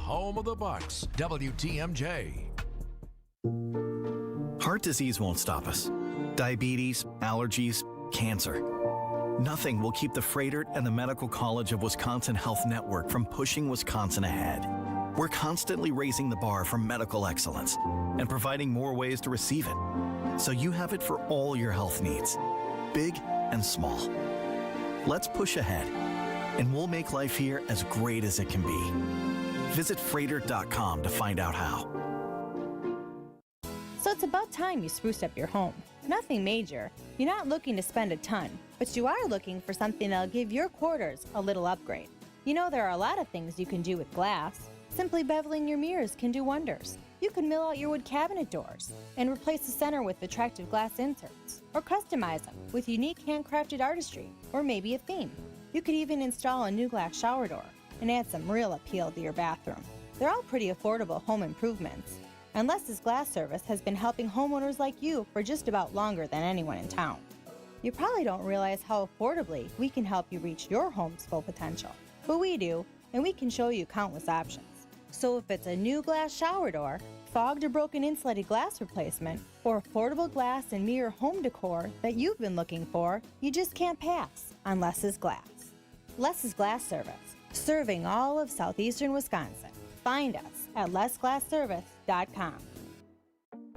home of the Bucks, WTMJ. Heart disease won't stop us. Diabetes, allergies, cancer. Nothing will keep the Freighter and the Medical College of Wisconsin Health Network from pushing Wisconsin ahead. We're constantly raising the bar for medical excellence and providing more ways to receive it, so you have it for all your health needs, big and small. Let's push ahead, and we'll make life here as great as it can be. Visit Freighter.com to find out how. So it's about time you spruce up your home. Nothing major. You're not looking to spend a ton, but you are looking for something that'll give your quarters a little upgrade. You know, there are a lot of things you can do with glass. Simply beveling your mirrors can do wonders. You can mill out your wood cabinet doors and replace the center with attractive glass inserts, or customize them with unique handcrafted artistry, or maybe a theme. You could even install a new glass shower door and add some real appeal to your bathroom. They're all pretty affordable home improvements, and Les's Glass Service has been helping homeowners like you for just about longer than anyone in town. You probably don't realize how affordably we can help you reach your home's full potential, but we do, and we can show you countless options. So if it's a new glass shower door, fogged or broken insulated glass replacement, or affordable glass and mirror home decor that you've been looking for, you just can't pass on Les's Glass. Les's Glass Service, serving all of southeastern Wisconsin. Find us at lesglassservice.com.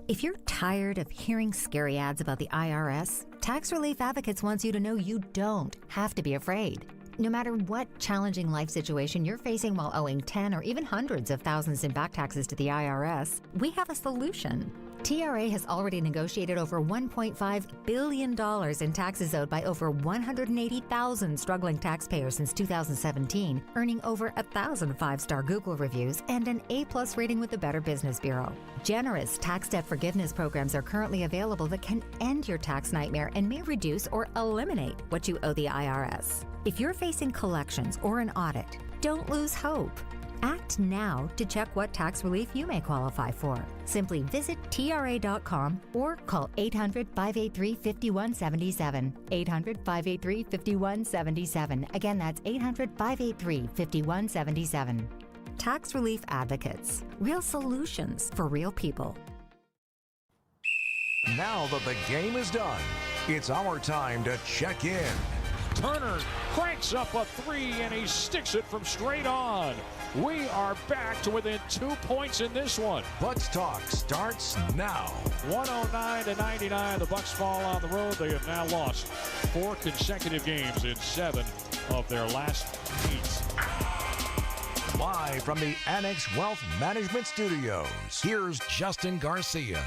If you're tired of hearing scary ads about the IRS, Tax Relief Advocates wants you to know you don't have to be afraid. No matter what challenging life situation you're facing while owing 10 or even hundreds of thousands in back taxes to the IRS, we have a solution. TRA has already negotiated over $1.5 billion in taxes owed by over 180,000 struggling taxpayers since 2017, earning over 1,000 five-star Google reviews and an A+ rating with the Better Business Bureau. Generous tax debt forgiveness programs are currently available that can end your tax nightmare and may reduce or eliminate what you owe the IRS. If you're facing collections or an audit, don't lose hope. Act now to check what tax relief you may qualify for. Simply visit TRA.com or call 800-583-5177. 800-583-5177. Again, that's 800-583-5177. Tax Relief Advocates. Real solutions for real people. Now that the game is done, it's our time to check in. Turner cranks up a three, and he sticks it from straight on. We are back to within 2 points in this one. Bucks Talk starts now. 109-99, the Bucks fall on the road. They have now lost 4 consecutive games in 7 of their last 8. Live from the Annex Wealth Management Studios, here's Justin Garcia.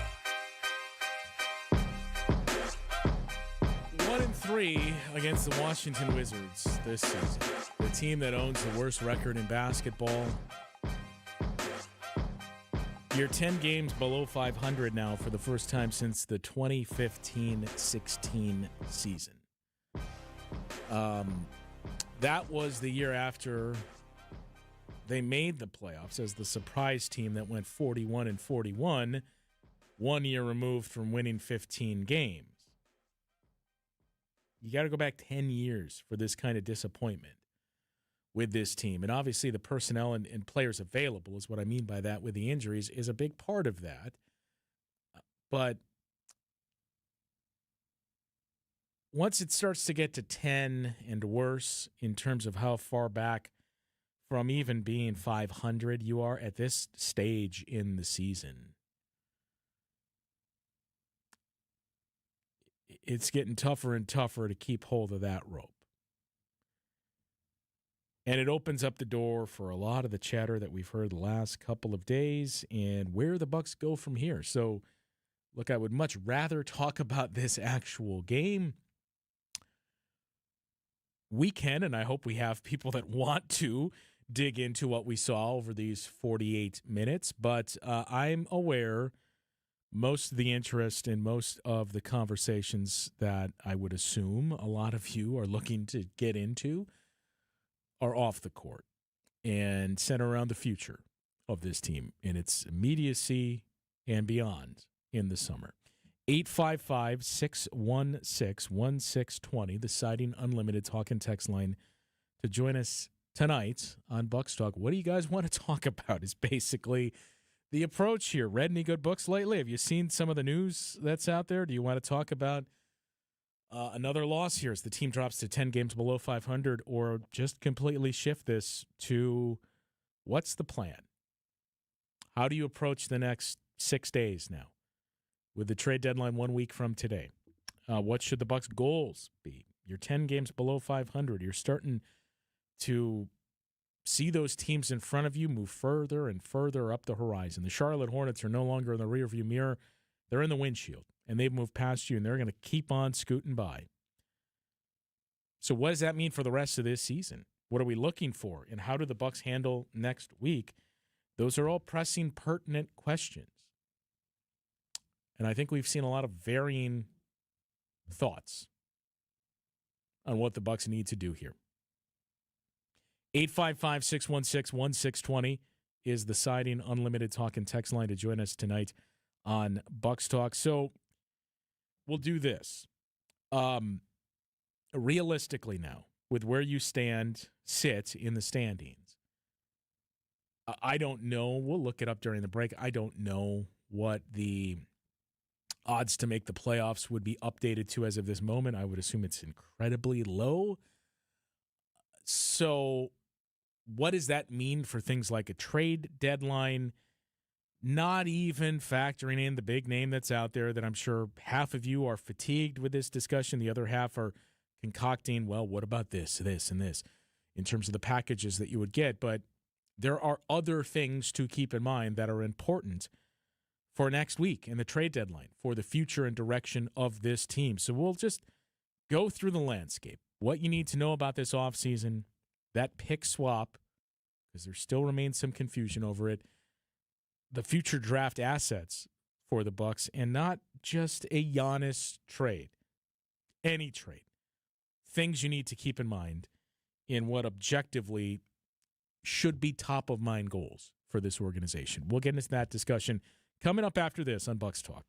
1-3 against the Washington Wizards this season. The team that owns the worst record in basketball. You're 10 games below 500 now for the first time since the 2015-16 season. That was the year after they made the playoffs as the surprise team that went 41-41, 1 year removed from winning 15 games. You got to go back 10 years for this kind of disappointment with this team. And obviously the personnel and players available is what I mean by that with the injuries is a big part of that. But once it starts to get to 10 and worse in terms of how far back from even being 500 you are at this stage in the season, it's getting tougher and tougher to keep hold of that rope. And it opens up the door for a lot of the chatter that we've heard the last couple of days and where the Bucks go from here. So, look, I would much rather talk about this actual game. We can, and I hope we have people that want to dig into what we saw over these 48 minutes. But I'm aware most of the interest and most of the conversations that I would assume a lot of you are looking to get into are off the court and center around the future of this team and its immediacy and beyond in the summer. 855-616-1620, the Siding Unlimited talk and text line to join us tonight on Bucks Talk. What do you guys want to talk about is basically the approach here. Read any good books lately? Have you seen some of the news that's out there? Do you want to talk about another loss here as the team drops to 10 games below 500, or just completely shift this to what's the plan? How do you approach the next 6 days now with the trade deadline 1 week from today? What should the Bucks' goals be? You're 10 games below 500. You're starting to see those teams in front of you move further and further up the horizon. The Charlotte Hornets are no longer in the rearview mirror. They're in the windshield, and they've moved past you, and they're going to keep on scooting by. So what does that mean for the rest of this season? What are we looking for, and how do the Bucks handle next week? Those are all pressing, pertinent questions. And I think we've seen a lot of varying thoughts on what the Bucks need to do here. 855-616-1620 is the Siding Unlimited talk and text line to join us tonight on Bucks Talk. So we'll do this. Realistically now, with where you sit in the standings, I don't know. We'll look it up during the break. I don't know what the odds to make the playoffs would be updated to as of this moment. I would assume it's incredibly low. So what does that mean for things like a trade deadline? Not even factoring in the big name that's out there that I'm sure half of you are fatigued with this discussion. The other half are concocting, well, what about this, this, and this in terms of the packages that you would get. But there are other things to keep in mind that are important for next week and the trade deadline for the future and direction of this team. So we'll just go through the landscape, what you need to know about this offseason, that pick swap, because there still remains some confusion over it, the future draft assets for the Bucks, and not just a Giannis trade, any trade. Things you need to keep in mind in what objectively should be top-of-mind goals for this organization. We'll get into that discussion coming up after this on Bucks Talk.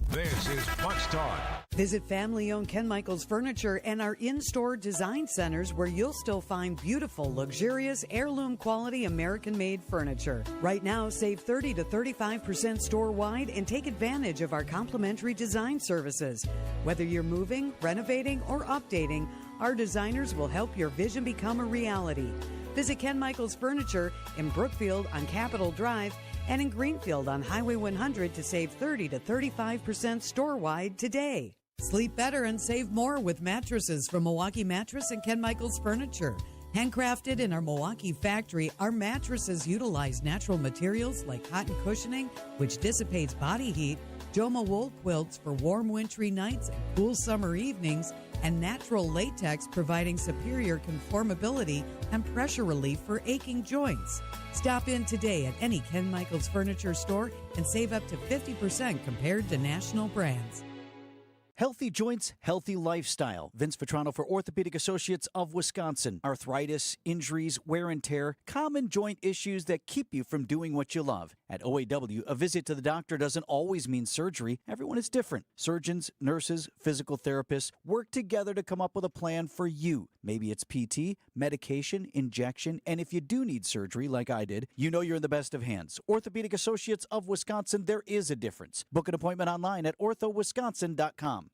This is Bucks Talk. Visit family-owned Ken Michaels Furniture and our in-store design centers where you'll still find beautiful, luxurious, heirloom-quality American-made furniture. Right now, save 30 to 35% store-wide and take advantage of our complimentary design services. Whether you're moving, renovating, or updating, our designers will help your vision become a reality. Visit Ken Michaels Furniture in Brookfield on Capitol Drive and in Greenfield on Highway 100 to save 30 to 35% store-wide today. Sleep better and save more with mattresses from Milwaukee Mattress and Ken Michaels Furniture. Handcrafted in our Milwaukee factory, our mattresses utilize natural materials like cotton cushioning, which dissipates body heat, Joma wool quilts for warm wintry nights and cool summer evenings, and natural latex providing superior conformability and pressure relief for aching joints. Stop in today at any Ken Michaels Furniture store and save up to 50% compared to national brands. Healthy joints, healthy lifestyle. Vince Vetrano for Orthopedic Associates of Wisconsin. Arthritis, injuries, wear and tear, common joint issues that keep you from doing what you love. At OAW, a visit to the doctor doesn't always mean surgery. Everyone is different. Surgeons, nurses, physical therapists work together to come up with a plan for you. Maybe it's PT, medication, injection, and if you do need surgery like I did, you know you're in the best of hands. Orthopedic Associates of Wisconsin, there is a difference. Book an appointment online at orthowisconsin.com.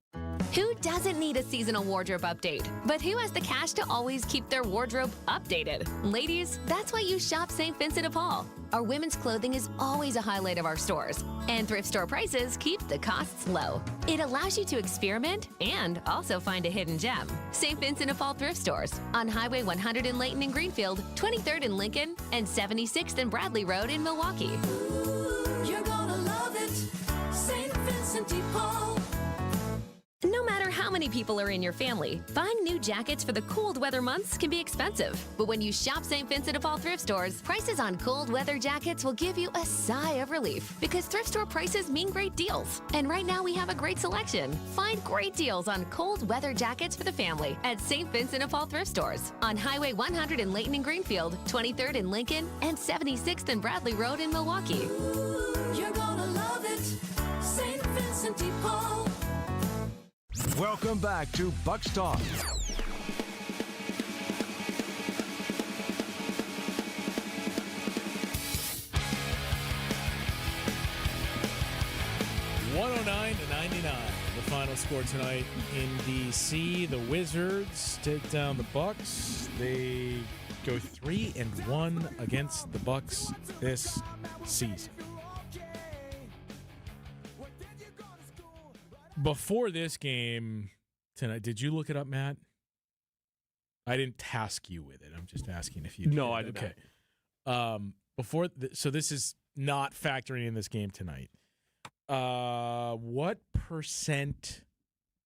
Who doesn't need a seasonal wardrobe update? But who has the cash to always keep their wardrobe updated? Ladies, that's why you shop St. Vincent de Paul. Our women's clothing is always a highlight of our stores, and thrift store prices keep the costs low. It allows you to experiment and also find a hidden gem. St. Vincent de Paul thrift stores on Highway 100 in Layton and Greenfield, 23rd in Lincoln, and 76th and Bradley Road in Milwaukee. Ooh, you're gonna love it, St. Vincent de Paul. No matter how many people are in your family, buying new jackets for the cold weather months can be expensive. But when you shop St. Vincent de Paul thrift stores, prices on cold weather jackets will give you a sigh of relief because thrift store prices mean great deals. And right now we have a great selection. Find great deals on cold weather jackets for the family at St. Vincent de Paul thrift stores on Highway 100 in Layton and Greenfield, 23rd in Lincoln, and 76th and Bradley Road in Milwaukee. Ooh, you're gonna love it, St. Vincent de Paul. Welcome back to Bucks Talk. 109-99. The final score tonight in D.C. The Wizards take down the Bucks. They go 3-1 against the Bucks this season. Before this game tonight, did you look it up, Matt? I didn't task you with it. I'm just asking if you did. No, I did not. So this is not factoring in this game tonight. What percent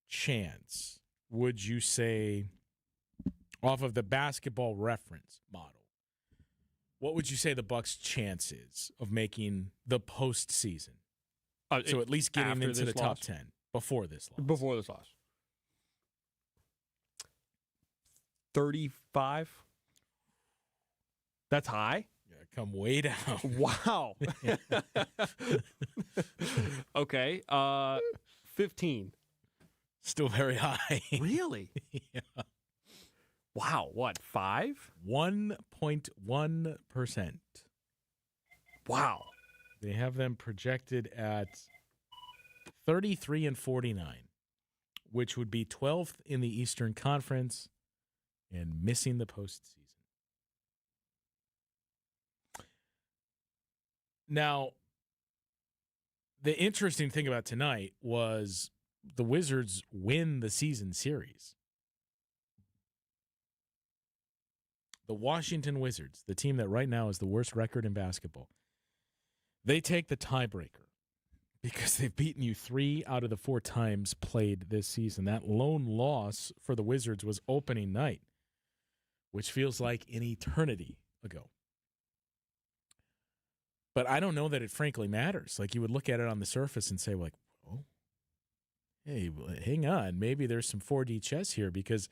chance would you say, off of the basketball reference model, what would you say the Bucks' chance is of making the postseason? So at least getting into the top 10 before this loss. Before this loss. 35. That's high? Yeah, come way down. Wow. Okay. 15. Still very high. Really? Yeah. Wow. What, 5? 1.1%. Wow. They have them projected at 33-49, which would be 12th in the Eastern Conference and missing the postseason. Now, the interesting thing about tonight was the Wizards win the season series. The Washington Wizards, the team that right now is the worst record in basketball, they take the tiebreaker because they've beaten you 3 out of the 4 times played this season. That lone loss for the Wizards was opening night, which feels like an eternity ago. But I don't know that it frankly matters. Like, you would look at it on the surface and say, like, oh, hey, hang on. Maybe there's some 4D chess here because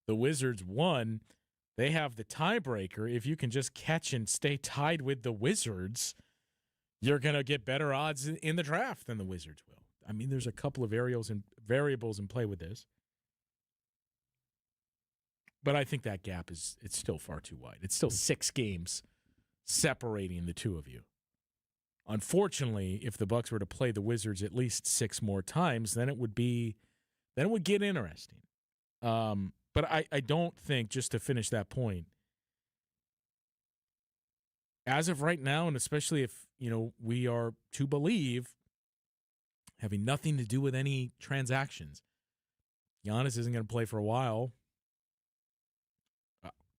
the Wizards won. They have the tiebreaker. If you can just catch and stay tied with the Wizards, you're going to get better odds in the draft than the Wizards will. I mean, there's a couple of variables in play with this. But I think that gap it's still far too wide. It's still 6 games separating the two of you. Unfortunately, if the Bucks were to play the Wizards at least 6 more times, then it would get interesting. But I don't think, just to finish that point, as of right now, and especially if, we are to believe, having nothing to do with any transactions, Giannis isn't going to play for a while.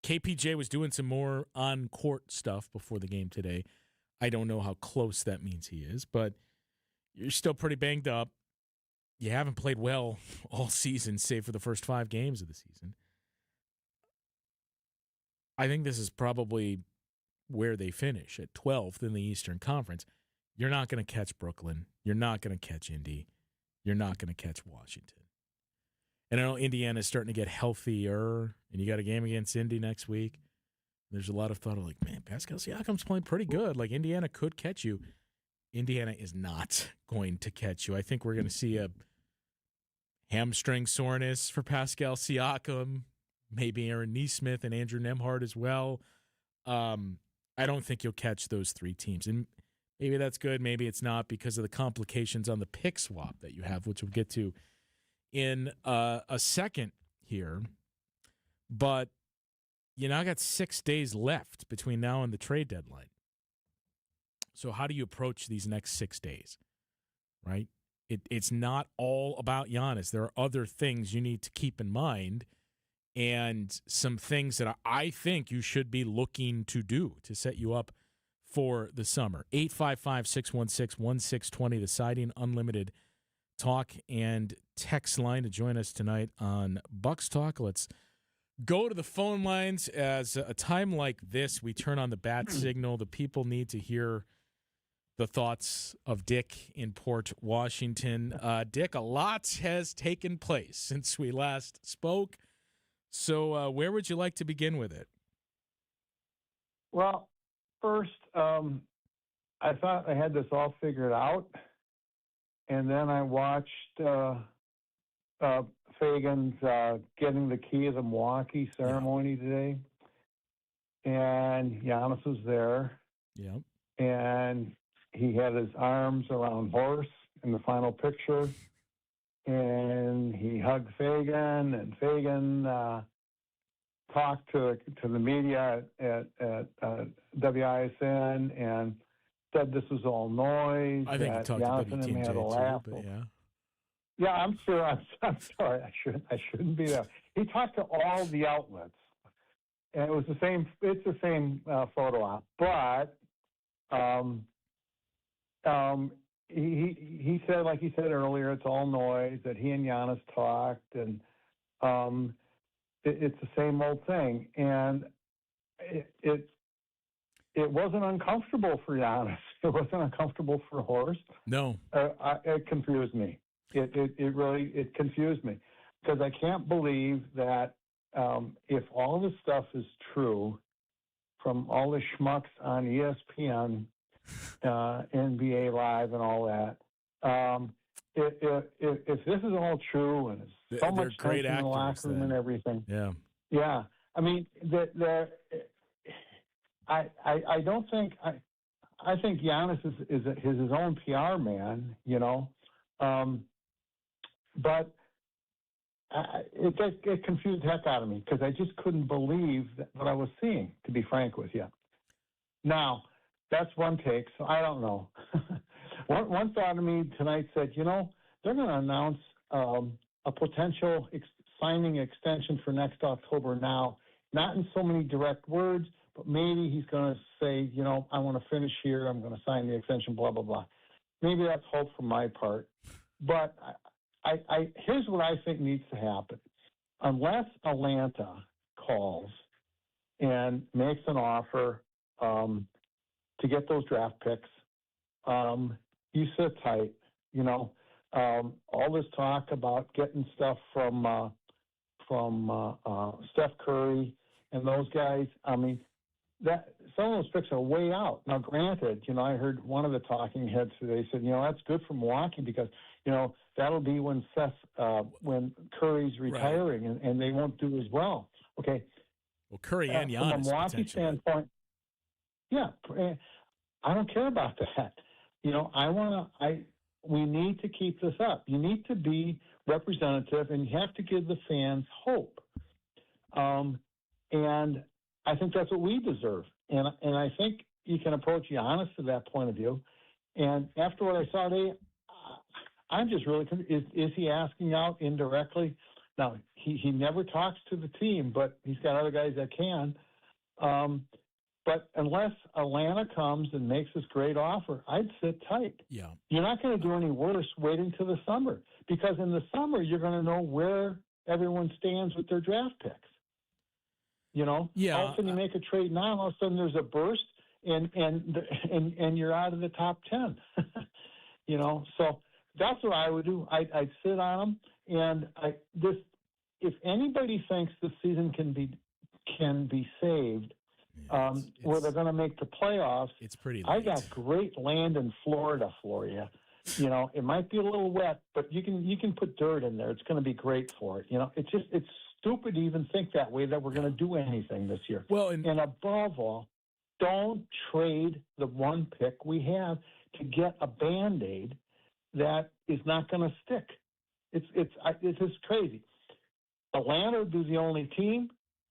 KPJ was doing some more on-court stuff before the game today. I don't know how close that means he is, but you're still pretty banged up. You haven't played well all season, save for the first 5 games of the season. I think this is probably where they finish, at 12th in the Eastern Conference. You're not going to catch Brooklyn. You're not going to catch Indy. You're not going to catch Washington. And I know Indiana's starting to get healthier, and you got a game against Indy next week. There's a lot of thought of like, man, Pascal Siakam's playing pretty good. Like, Indiana could catch you. Indiana is not going to catch you. I think we're going to see a hamstring soreness for Pascal Siakam, maybe Aaron Nesmith and Andrew Nembhard as well. I don't think you'll catch those 3 teams. And maybe that's good, maybe it's not, because of the complications on the pick swap that you have, which we'll get to in a second here. But you now got 6 days left between now and the trade deadline. So how do you approach these next 6 days, right? It's not all about Giannis. There are other things you need to keep in mind and some things that I think you should be looking to do to set you up for the summer. 855-616-1620, the Siding Unlimited talk and text line to join us tonight on Bucks Talk. Let's go to the phone lines. As a time like this, we turn on the bat signal. The people need to hear the thoughts of Dick in Port Washington. Dick, a lot has taken place since we last spoke. So where would you like to begin with it? Well, first, I thought I had this all figured out. And then I watched Fagan's getting the key of the Milwaukee ceremony today. And Giannis was there. Yep. And he had his arms around Horst in the final picture, and he hugged Fagan, and Fagan talked to the media at WISN and said this was all noise. I think he talked to WTMJ had a laugh. too, but yeah. Yeah, I'm sure. I'm sorry. I shouldn't be there. He talked to all the outlets, and it was the same. It's the same photo op, but he said, like he said earlier, it's all noise. That he and Giannis talked, and it's the same old thing. And it wasn't uncomfortable for Giannis. It wasn't uncomfortable for Horst. No, it confused me. It really confused me, because I can't believe that if all this stuff is true from all the schmucks on ESPN, NBA Live, and all that, if this is all true and it's so much great tension in the locker room and everything, yeah. I mean, I don't think I think Giannis is his own PR man, you know. But it confused the heck out of me, because I just couldn't believe what I was seeing, to be frank with you. Now, that's one take, so I don't know. One thought of me tonight said, you know, they're going to announce a potential signing extension for next October now, not in so many direct words, but maybe he's going to say, you know, I want to finish here, I'm going to sign the extension, blah, blah, blah. Maybe that's hope for my part. But here's what I think needs to happen. Unless Atlanta calls and makes an offer to get those draft picks, you sit tight. You know, all this talk about getting stuff from Steph Curry and those guys, I mean, that some of those picks are way out. Now, granted, you know, I heard one of the talking heads today said, you know, that's good for Milwaukee, because, you know, that'll be when when Curry's retiring, right, and they won't do as well. Okay. Well, Curry and Giannis, from a Milwaukee standpoint, yeah, I don't care about that. You know, we need to keep this up. You need to be representative, and you have to give the fans hope. And I think that's what we deserve. And I think you can approach Giannis to that point of view. And after what I saw today, I'm just really confused. Is he asking out indirectly? Now, he never talks to the team, but he's got other guys that can. But unless Atlanta comes and makes this great offer, I'd sit tight. Yeah. You're not going to do any worse waiting till the summer, because in the summer you're going to know where everyone stands with their draft picks. You know, all of a sudden you make a trade now, all of a sudden there's a burst, and you're out of the top 10. You know, so that's what I would do. I'd sit on them, and if anybody thinks the season can be saved, where they're going to make the playoffs, it's pretty late. I got great land in Florida for you. You know, it might be a little wet, but you can put dirt in there. It's going to be great for it. You know, it's stupid to even think that way, that we're going to do anything this year. Well, and above all, don't trade the one pick we have to get a Band-Aid that is not going to stick. It's just crazy. Atlanta would be the only team.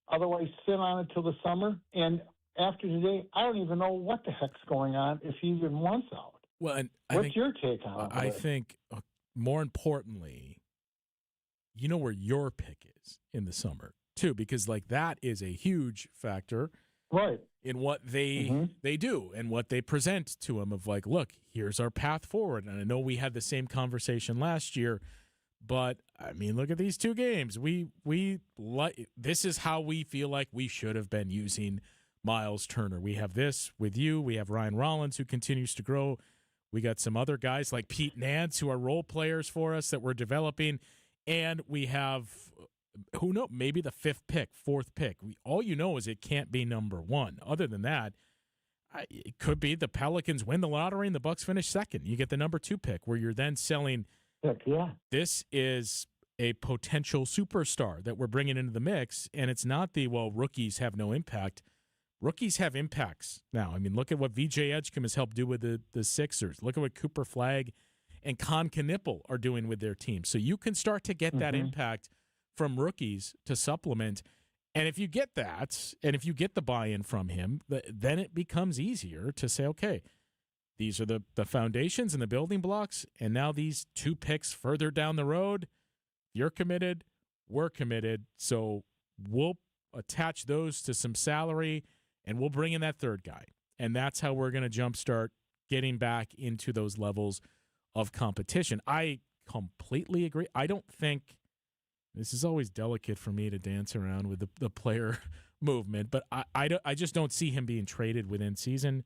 Otherwise, sit on it till the summer. And after today, I don't even know what the heck's going on, if he even wants out. Well, and what's your take on it? I think more importantly, you know where your pick is in the summer too, because like that is a huge factor, right, in what they do and what they present to him. Of like, look, here's our path forward. And I know we had the same conversation last year, but I mean, look at these two games. This is how we feel like we should have been using Miles Turner. We have this with you. We have Ryan Rollins, who continues to grow. We got some other guys like Pete Nance, who are role players for us that we're developing. And we have, who knows, maybe the fourth pick. All you know is it can't be number one. Other than that, it could be the Pelicans win the lottery and the Bucks finish second. You get the number 2 pick, where you're then selling, this is a potential superstar that we're bringing into the mix. And it's not rookies have no impact. Rookies have impacts now. I mean, look at what VJ Edgecombe has helped do with the Sixers. Look at what Cooper Flagg and Con Knipple are doing with their team. So you can start to get that impact from rookies to supplement. And if you get that, and if you get the buy-in from him, then it becomes easier to say, okay, these are the foundations and the building blocks, and now these 2 picks further down the road, you're committed, we're committed, so we'll attach those to some salary, and we'll bring in that third guy. And that's how we're going to jumpstart getting back into those levels of competition. I completely agree. I don't think this is always delicate for me to dance around with the player movement, but I just don't see him being traded within season.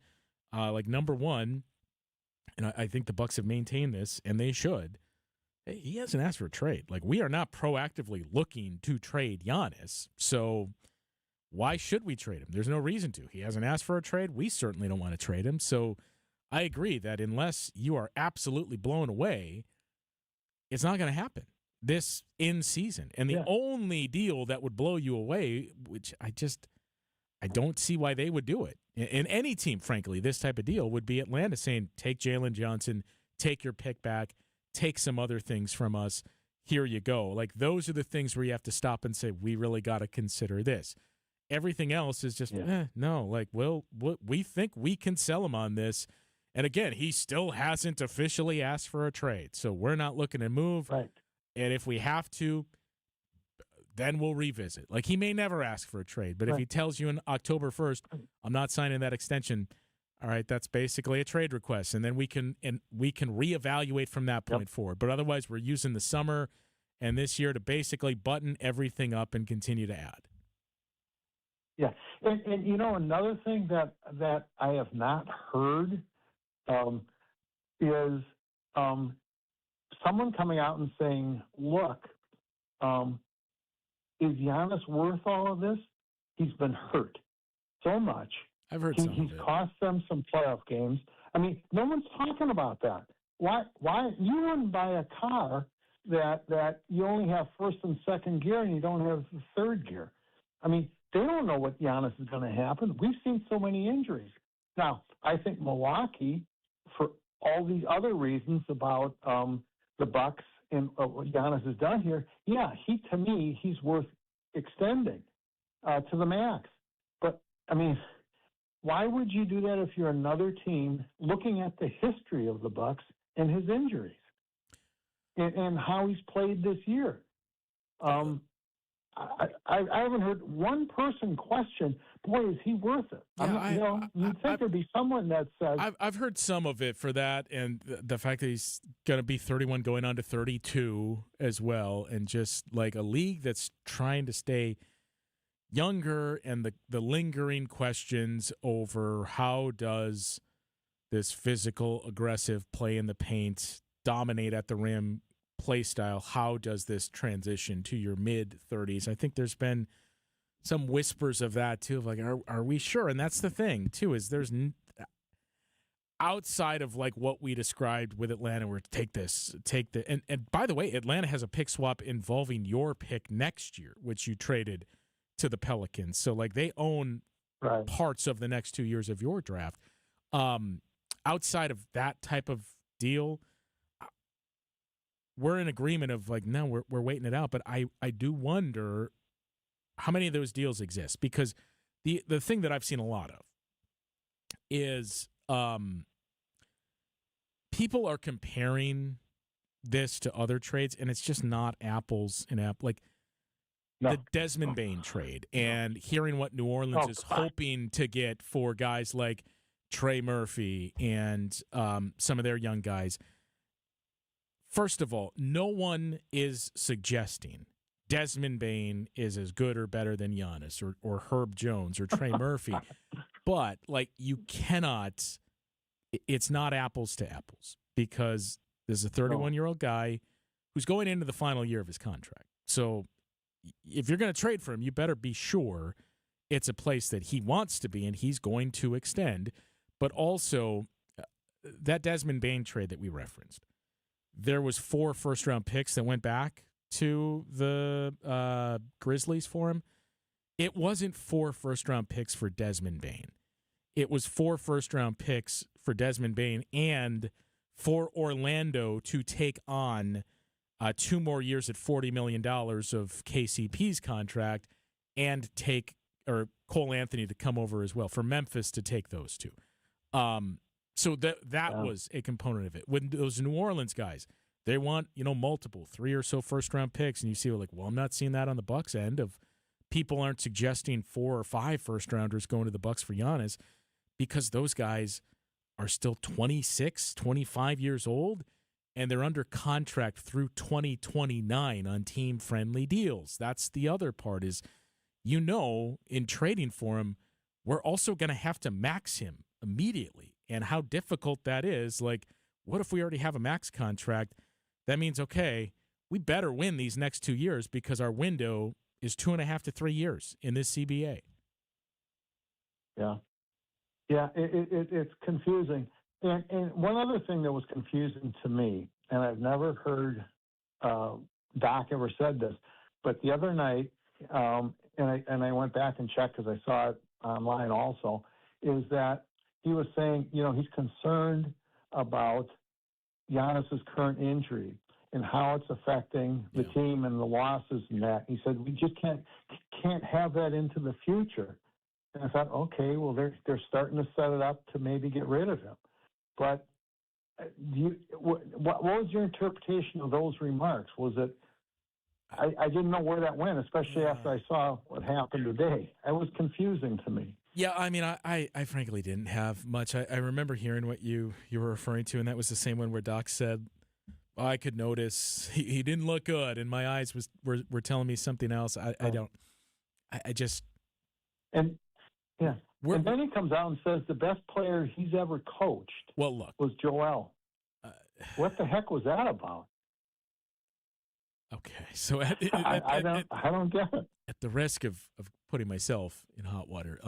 Number one, and I think the Bucks have maintained this, and they should. He hasn't asked for a trade. Like, we are not proactively looking to trade Giannis, so why should we trade him? There's no reason to. He hasn't asked for a trade. We certainly don't want to trade him. So I agree that unless you are absolutely blown away, it's not going to happen this in season. And the only deal that would blow you away, which I don't see why they would do it. In any team, frankly, this type of deal would be Atlanta saying, take Jalen Johnson, take your pick back, take some other things from us. Here you go. Like, those are the things where you have to stop and say, we really got to consider this. Everything else is just, no. Like, well, we think we can sell him on this. And again, he still hasn't officially asked for a trade. So we're not looking to move. Right. And if we have to, then we'll revisit. Like, he may never ask for a trade, but if he tells you on October 1st, I'm not signing that extension, all right, that's basically a trade request. And then we can reevaluate from that point forward. But otherwise, we're using the summer and this year to basically button everything up and continue to add. Yeah. And another thing that I have not heard is someone coming out and saying, look, is Giannis worth all of this? He's been hurt so much. I've heard some of it. He's cost them some playoff games. I mean, no one's talking about that. Why you wouldn't buy a car that you only have first and second gear and you don't have the third gear? I mean, they don't know what Giannis is going to happen. We've seen so many injuries. Now, I think Milwaukee, for all these other reasons about the Bucks and what Giannis has done here, to me, he's worth extending to the max. But, I mean, why would you do that if you're another team looking at the history of the Bucks and his injuries and how he's played this year? I haven't heard one person question, boy, is he worth it? You'd think there'd be someone that says... I've heard some of it for that, and the fact that he's going to be 31 going on to 32 as well, and just like a league that's trying to stay younger, and the lingering questions over how does this physical, aggressive play in the paint, dominate at the rim play style, how does this transition to your mid-30s? I think there's been some whispers of that, too, of like, are we sure? And that's the thing, too, is there's outside of like what we described with Atlanta, where take the and by the way, Atlanta has a pick swap involving your pick next year, which you traded to the Pelicans. So like they own parts of the next 2 years of your draft. Outside of that type of deal, we're in agreement of like, no, we're waiting it out. But I do wonder how many of those deals exist, because the thing that I've seen a lot of is people are comparing this to other trades, and it's just not apples and apples. Like the Desmond Bane trade, and hearing what New Orleans is hoping to get for guys like Trey Murphy and some of their young guys. First of all, no one is suggesting Desmond Bane is as good or better than Giannis or Herb Jones or Trey Murphy. But, like, you cannot – it's not apples to apples, because there's a 31-year-old guy who's going into the final year of his contract. So if you're going to trade for him, you better be sure it's a place that he wants to be and he's going to extend. But also, that Desmond Bane trade that we referenced, there was 4 first-round picks that went back to the Grizzlies for him. It wasn't 4 first-round picks for Desmond Bane. It was 4 first-round picks for Desmond Bane and for Orlando to take on 2 more years at $40 million of KCP's contract and take Cole Anthony to come over as well, for Memphis to take those two. So that was a component of it. When those New Orleans guys, they want, multiple 3 or so first-round picks, and you see, I'm not seeing that on the Bucks end of people aren't suggesting 4 or 5 first-rounders going to the Bucks for Giannis because those guys are still 26, 25 years old, and they're under contract through 2029 on team-friendly deals. That's the other part is, in trading for him, we're also going to have to max him immediately. And how difficult that is. What if we already have a max contract? That means, okay, we better win these next 2 years because our window is 2.5 to 3 years in this CBA. Yeah. Yeah, it's confusing. And one other thing that was confusing to me, and I've never heard Doc ever said this, but the other night, and I went back and checked because I saw it online also, is that he was saying, he's concerned about Giannis's current injury and how it's affecting the team and the losses and that. He said, we just can't have that into the future. And I thought, okay, well, they're starting to set it up to maybe get rid of him. But what was your interpretation of those remarks? Was it, I didn't know where that went, especially after I saw what happened today. It was confusing to me. Yeah, I mean, I frankly didn't have much. I remember hearing what you were referring to, and that was the same one where Doc said, I could notice he didn't look good, and my eyes were telling me something else. I just... And, yeah. And then he comes out and says the best player he's ever coached was Joel. What the heck was that about? Okay, so I don't get it. At the risk of putting myself in hot water,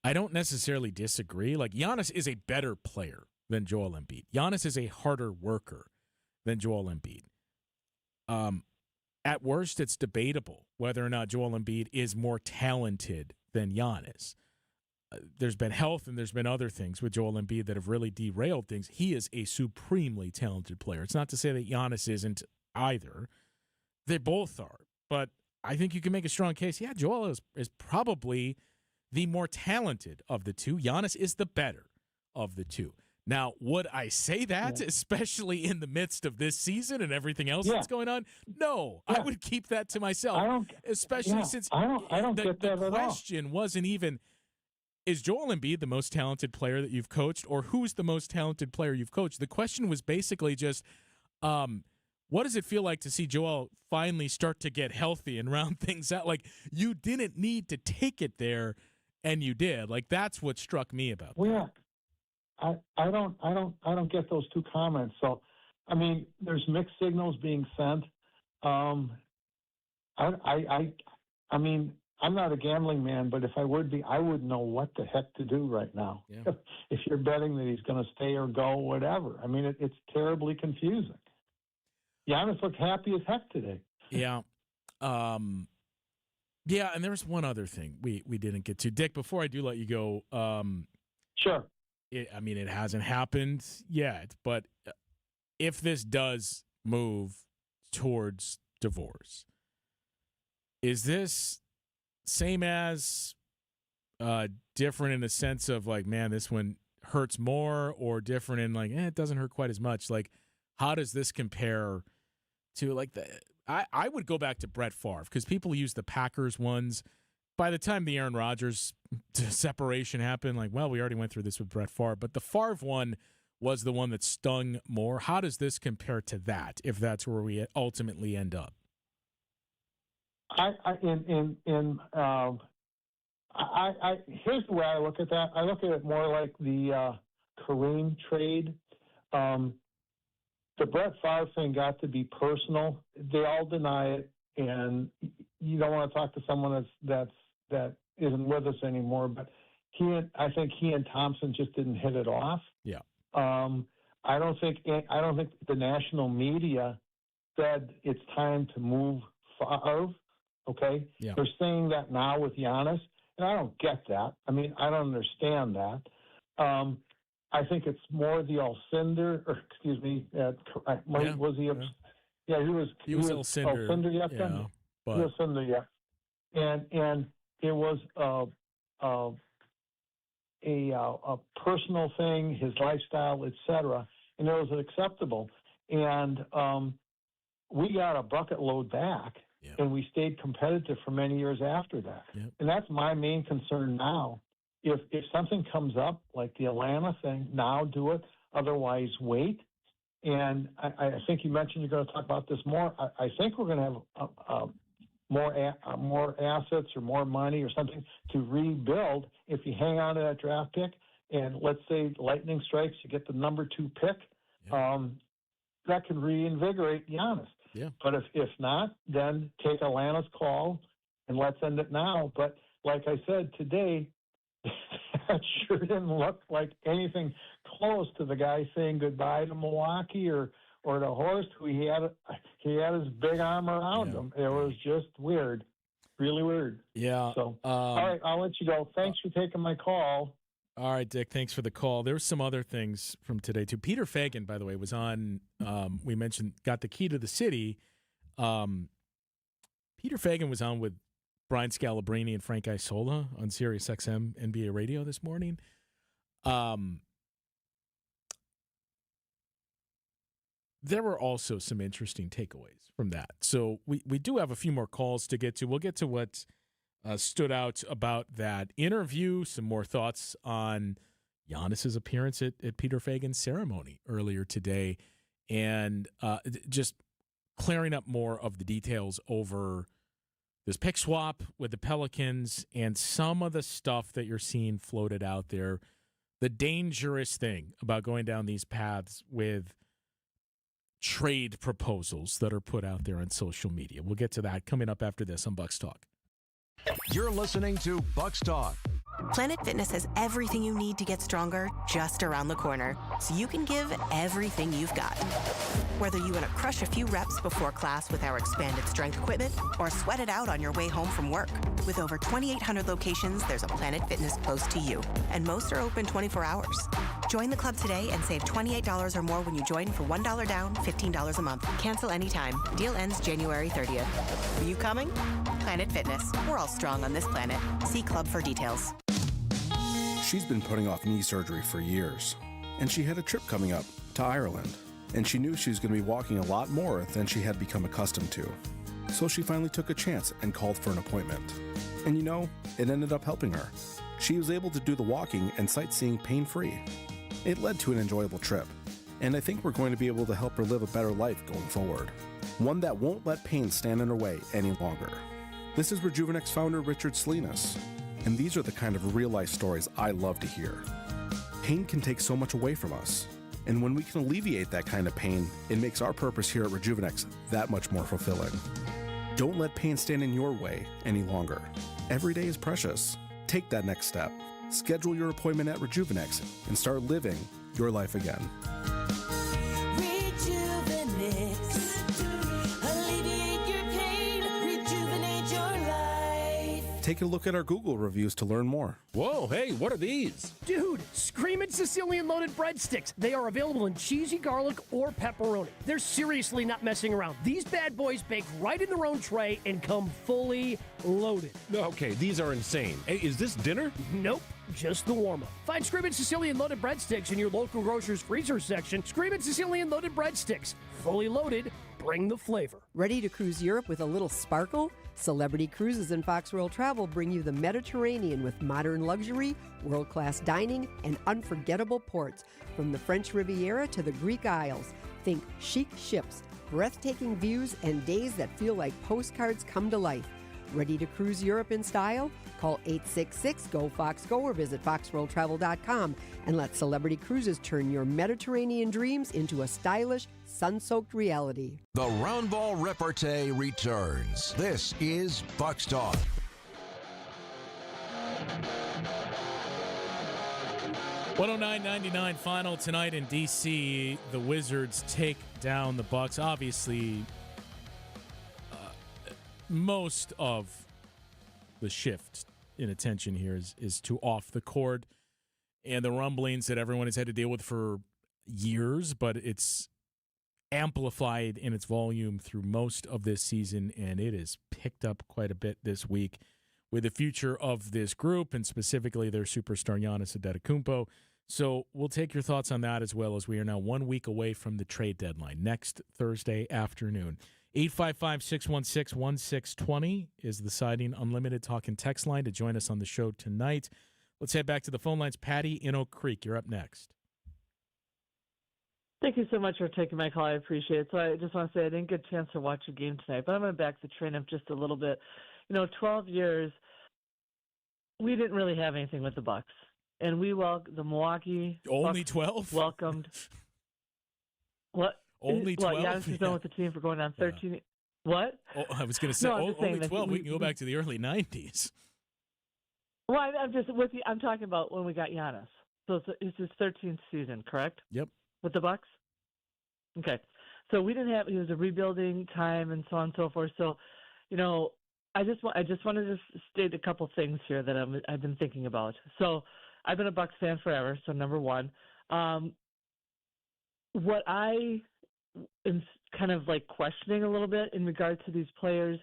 I don't necessarily disagree. Giannis is a better player than Joel Embiid. Giannis is a harder worker than Joel Embiid. At worst, it's debatable whether or not Joel Embiid is more talented than Giannis. There's been health and there's been other things with Joel Embiid that have really derailed things. He is a supremely talented player. It's not to say that Giannis isn't either. They both are. But I think you can make a strong case. Yeah, Joel is probably the more talented of the two. Giannis is the better of the two. Now, would I say that, especially in the midst of this season and everything else that's going on? No, I would keep that to myself. Especially since I don't get that at all. The question wasn't even, is Joel Embiid the most talented player that you've coached, or who's the most talented player you've coached? The question was basically just, what does it feel like to see Joel finally start to get healthy and round things out? You didn't need to take it there, and you did. That's what struck me about that. Yeah. I don't get those two comments. So, I mean, there's mixed signals being sent. I mean, I'm not a gambling man, but if I would be, I wouldn't know what the heck to do right now. Yeah. If you're betting that he's going to stay or go, whatever. I mean, it's terribly confusing. Giannis looked happy as heck today. Yeah. Yeah, and there was one other thing we didn't get to. Dick, before I do let you go. Sure. It hasn't happened yet, but if this does move towards divorce, is this same as different in the sense of man, this one hurts more, or different in it doesn't hurt quite as much? How does this compare to I would go back to Brett Favre, because people use the Packers ones. By the time the Aaron Rodgers separation happened, we already went through this with Brett Favre, but the Favre one was the one that stung more. How does this compare to that, if that's where we ultimately end up? Here's the way I look at that. I look at it more like the Kareem trade. The Brett Favre thing got to be personal. They all deny it, and you don't want to talk to someone that isn't with us anymore. But I think he and Thompson just didn't hit it off. Yeah. I don't think the national media said it's time to move Favre. Okay. Yeah. They're saying that now with Giannis, and I don't get that. I mean, I don't understand that. I think it's more the Alcindor, or excuse me, was he? Yeah, he was. He was Alcindor. Alcindor yet? Yeah, but he was Alcindor yet. And it was a personal thing, his lifestyle, etc. And it was acceptable. And we got a bucket load back, and we stayed competitive for many years after that. Yep. And that's my main concern now. If something comes up like the Atlanta thing, now do it. Otherwise, wait. And I think you mentioned you're going to talk about this more. I think we're going to have more assets or more money or something to rebuild if you hang on to that draft pick. And let's say lightning strikes, you get the number 2 pick. That can reinvigorate Giannis. Yeah. But if not, then take Atlanta's call and let's end it now. But like I said today, that sure didn't look like anything close to the guy saying goodbye to Milwaukee or to Horst, who he had his big arm around him. It was just weird, really weird. Yeah. So all right, I'll let you go. Thanks for taking my call. All right, Dick, thanks for the call. There's some other things from today, too. Peter Fagan, by the way, was on, we mentioned, got the key to the city. Peter Fagan was on with Brian Scalabrine and Frank Isola on Sirius XM NBA radio this morning. There were also some interesting takeaways from that. So we do have a few more calls to get to. We'll get to what stood out about that interview, some more thoughts on Giannis's appearance at Peter Fagan's ceremony earlier today, and just clearing up more of the details over this pick swap with the Pelicans and some of the stuff that you're seeing floated out there. The dangerous thing about going down these paths with trade proposals that are put out there on social media. We'll get to that coming up after this on Bucks Talk. You're listening to Bucks Talk. Planet Fitness has everything you need to get stronger just around the corner, so you can give everything you've got. Whether you want to crush a few reps before class with our expanded strength equipment or sweat it out on your way home from work. With over 2,800 locations, there's a Planet Fitness close to you, and most are open 24 hours. Join the club today and save $28 or more when you join for $1 down, $15 a month. Cancel anytime. Deal ends January 30th. Are you coming? Planet Fitness. We're all strong on this planet. See club for details. She's been putting off knee surgery for years, and she had a trip coming up to Ireland, and she knew she was going to be walking a lot more than she had become accustomed to. So she finally took a chance and called for an appointment. And you know, it ended up helping her. She was able to do the walking and sightseeing pain-free. It led to an enjoyable trip, and I think we're going to be able to help her live a better life going forward. One that won't let pain stand in her way any longer. This is Rejuvenex founder Richard Salinas, and these are the kind of real-life stories I love to hear. Pain can take so much away from us, and when we can alleviate that kind of pain, it makes our purpose here at Rejuvenex that much more fulfilling. Don't let pain stand in your way any longer. Every day is precious. Take that next step. Schedule your appointment at Rejuvenex and start living your life again. Take a look at our Google reviews to learn more. Whoa, hey, what are these? Dude, Screamin' Sicilian Loaded Breadsticks. They are available in cheesy garlic or pepperoni. They're seriously not messing around. These bad boys bake right in their own tray and come fully loaded. Okay, these are insane. Hey, is this dinner? Nope, just the warm-up. Find Screamin' Sicilian Loaded Breadsticks in your local grocer's freezer section. Screamin' Sicilian Loaded Breadsticks. Fully loaded, bring the flavor. Ready to cruise Europe with a little sparkle? Celebrity Cruises and Fox World Travel bring you the Mediterranean with modern luxury, world-class dining, and unforgettable ports. From the French Riviera to the Greek Isles, think chic ships, breathtaking views, and days that feel like postcards come to life. Ready to cruise Europe in style? Call 866-GO-FOX-GO or visit foxworldtravel.com and let Celebrity Cruises turn your Mediterranean dreams into a stylish, sun-soaked reality. The Round Ball Repartee returns. This is Bucks Talk. $109.99 final tonight in D.C. The Wizards take down the Bucks. Obviously, most of the shift in attention here is to off the court. and the rumblings that everyone has had to deal with for years, but it's amplified in its volume through most of this season, and it has picked up quite a bit this week with the future of this group and specifically their superstar Giannis Antetokounmpo. So we'll take your thoughts on that as well, as we are now 1 week away from the trade deadline next Thursday afternoon. 855-616-1620 is the Siding Unlimited talk and text line to join us on the show tonight. Let's head back to the phone lines. Patty in Oak Creek, you're up next. Thank you so much for taking my call. I appreciate it. So I just want to say I didn't get a chance to watch the game tonight, but I'm going to back the train up just a little bit. 12 years, we didn't really have anything with the Bucks, and the Milwaukee only Bucks 12 welcomed. What? Only 12. Giannis has been with the team for going on 13. Yeah. What? Oh, I was going to say only 12. We can go back to the early 90s. Well, I'm just with you. I'm talking about when we got Giannis. So it's his 13th season, correct? Yep. With the Bucks. Okay. So we didn't have. It was a rebuilding time and so on and so forth. So, I just wanted to state a couple things here that I've been thinking about. So I've been a Bucks fan forever. So number one, what I am kind of like questioning a little bit in regard to these players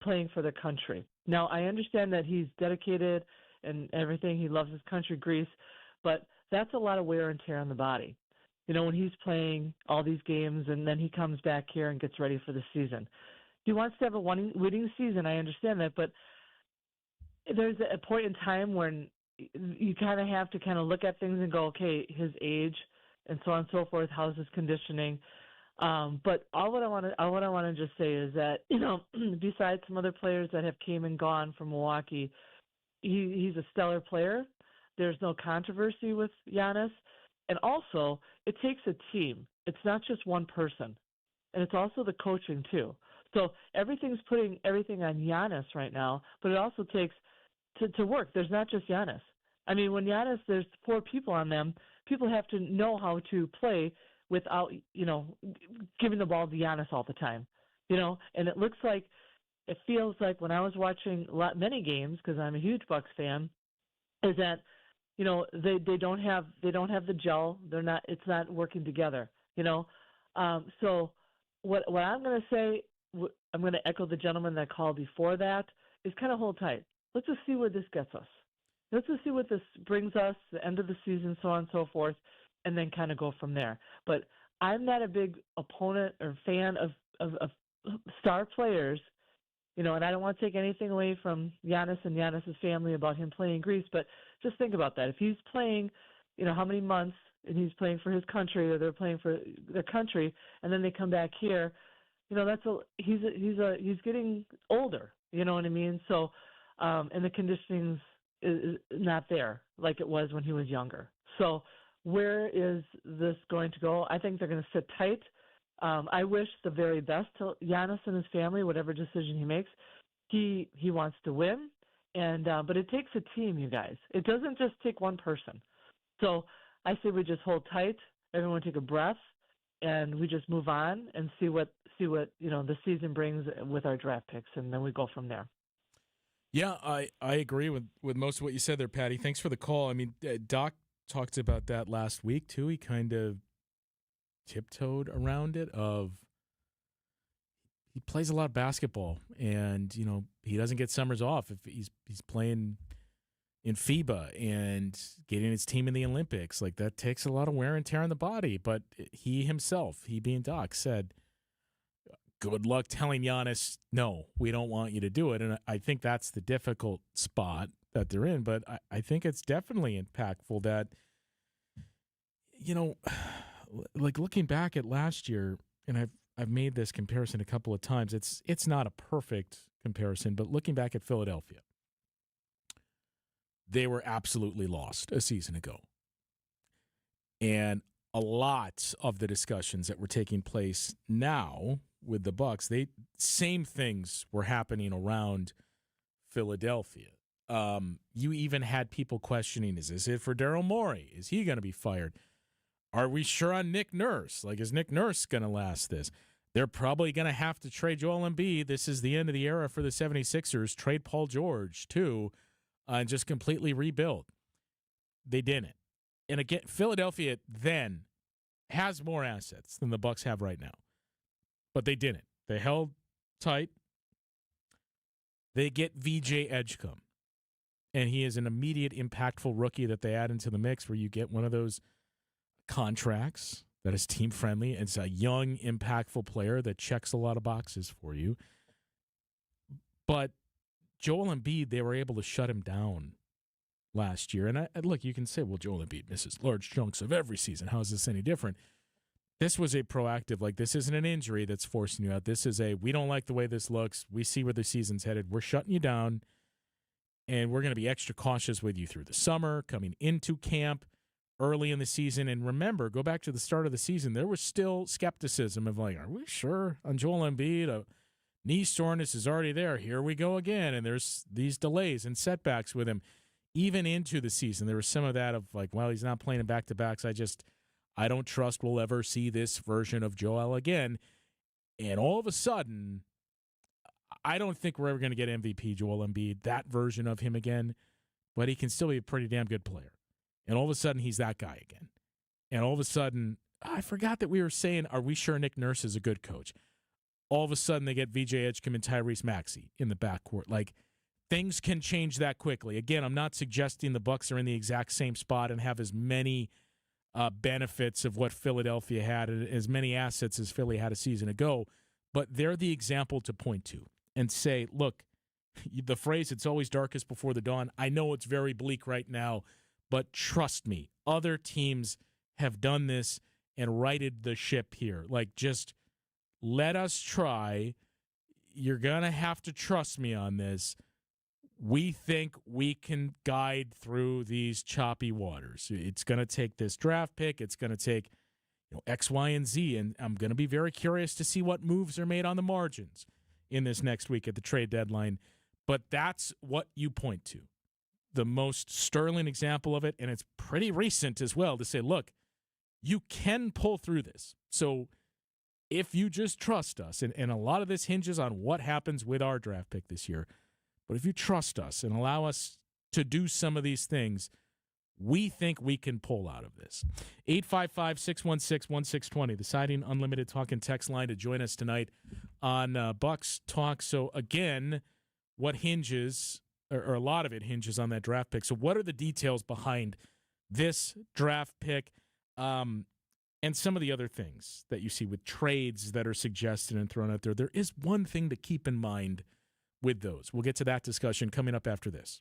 playing for their country. Now I understand that he's dedicated and everything. He loves his country, Greece, but that's a lot of wear and tear on the body. When he's playing all these games and then he comes back here and gets ready for the season. He wants to have a winning season. I understand that, but there's a point in time when you kind of have to kind of look at things and go, okay, his age and so on and so forth. How's his conditioning? But what I want to just say is that besides some other players that have came and gone from Milwaukee, he's a stellar player. There's no controversy with Giannis, and also it takes a team. It's not just one person, and it's also the coaching too. So everything's putting everything on Giannis right now, but it also takes to work. There's not just Giannis. I mean, when Giannis, there's 4 people on them. People have to know how to play without, giving the ball to Giannis all the time, And it feels like when I was watching many games, because I'm a huge Bucks fan, is that they don't have the gel. It's not working together. So what I'm going to say. I'm going to echo the gentleman that called before that, is kind of hold tight. Let's just see where this gets us. Let's just see what this brings us, the end of the season, so on and so forth, and then kind of go from there. But I'm not a big opponent or fan of star players, and I don't want to take anything away from Giannis and Giannis' family about him playing in Greece, but just think about that. If he's playing, how many months, and he's playing for his country or they're playing for their country, and then they come back here, he's getting older. You know what I mean? So, and the conditioning is not there like it was when he was younger. So, where is this going to go? I think they're going to sit tight. I wish the very best to Giannis and his family, whatever decision he makes. He wants to win, and but it takes a team, you guys. It doesn't just take one person. So, I say we just hold tight. Everyone take a breath. And we just move on and see what the season brings with our draft picks, and then we go from there. Yeah, I agree with most of what you said there, Patty. Thanks for the call. I mean, Doc talked about that last week too. He kind of tiptoed around it. He plays a lot of basketball, and he doesn't get summers off if he's playing in FIBA and getting his team in the Olympics. Like, that takes a lot of wear and tear on the body. But he himself, he being Doc, said, good luck telling Giannis, no, we don't want you to do it. And I think that's the difficult spot that they're in. But I think it's definitely impactful that, like looking back at last year, and I've made this comparison a couple of times. It's not a perfect comparison, but looking back at Philadelphia, they were absolutely lost a season ago. And a lot of the discussions that were taking place now with the Bucks, same things were happening around Philadelphia. You even had people questioning, is this it for Daryl Morey? Is he going to be fired? Are we sure on Nick Nurse? Like, is Nick Nurse going to last this? They're probably going to have to trade Joel Embiid. This is the end of the era for the 76ers. Trade Paul George, too. And just completely rebuild. They didn't. And again, Philadelphia then has more assets than the Bucks have right now. But they didn't. They held tight. They get VJ Edgecombe. And he is an immediate impactful rookie that they add into the mix where you get one of those contracts that is team-friendly. It's a young, impactful player that checks a lot of boxes for you. But Joel Embiid, they were able to shut him down last year. And look, you can say, well, Joel Embiid misses large chunks of every season. How is this any different? This was a proactive, this isn't an injury that's forcing you out. This is we don't like the way this looks. We see where the season's headed. We're shutting you down, and we're going to be extra cautious with you through the summer, coming into camp, early in the season. And remember, go back to the start of the season, there was still skepticism of are we sure on Joel Embiid? Knee soreness is already there. Here we go again. And there's these delays and setbacks with him. Even into the season, there was some of that of well, he's not playing in back-to-backs. I don't trust we'll ever see this version of Joel again. And all of a sudden, I don't think we're ever going to get MVP Joel Embiid, that version of him again, but he can still be a pretty damn good player. And all of a sudden, he's that guy again. And all of a sudden, I forgot that we were saying, are we sure Nick Nurse is a good coach? All of a sudden, they get VJ Edgecombe and Tyrese Maxey in the backcourt. Things can change that quickly. Again, I'm not suggesting the Bucks are in the exact same spot and have as many benefits of what Philadelphia had, as many assets as Philly had a season ago, but they're the example to point to and say, look, the phrase, it's always darkest before the dawn. I know it's very bleak right now, but trust me, other teams have done this and righted the ship here. Just let us try. You're going to have to trust me on this. We think we can guide through these choppy waters. It's going to take this draft pick. It's going to take X, Y, and Z, and I'm going to be very curious to see what moves are made on the margins in this next week at the trade deadline. But that's what you point to. The most sterling example of it, and it's pretty recent as well, to say, look, you can pull through this. So if you just trust us, and a lot of this hinges on what happens with our draft pick this year, but if you trust us and allow us to do some of these things, we think we can pull out of this. 855-616-1620, the Siding Unlimited talk and text line to join us tonight on Bucks Talk. So again, what hinges, or a lot of it hinges on that draft pick. So what are the details behind this draft pick and some of the other things that you see with trades that are suggested and thrown out there? There is one thing to keep in mind with those. We'll get to that discussion coming up after this.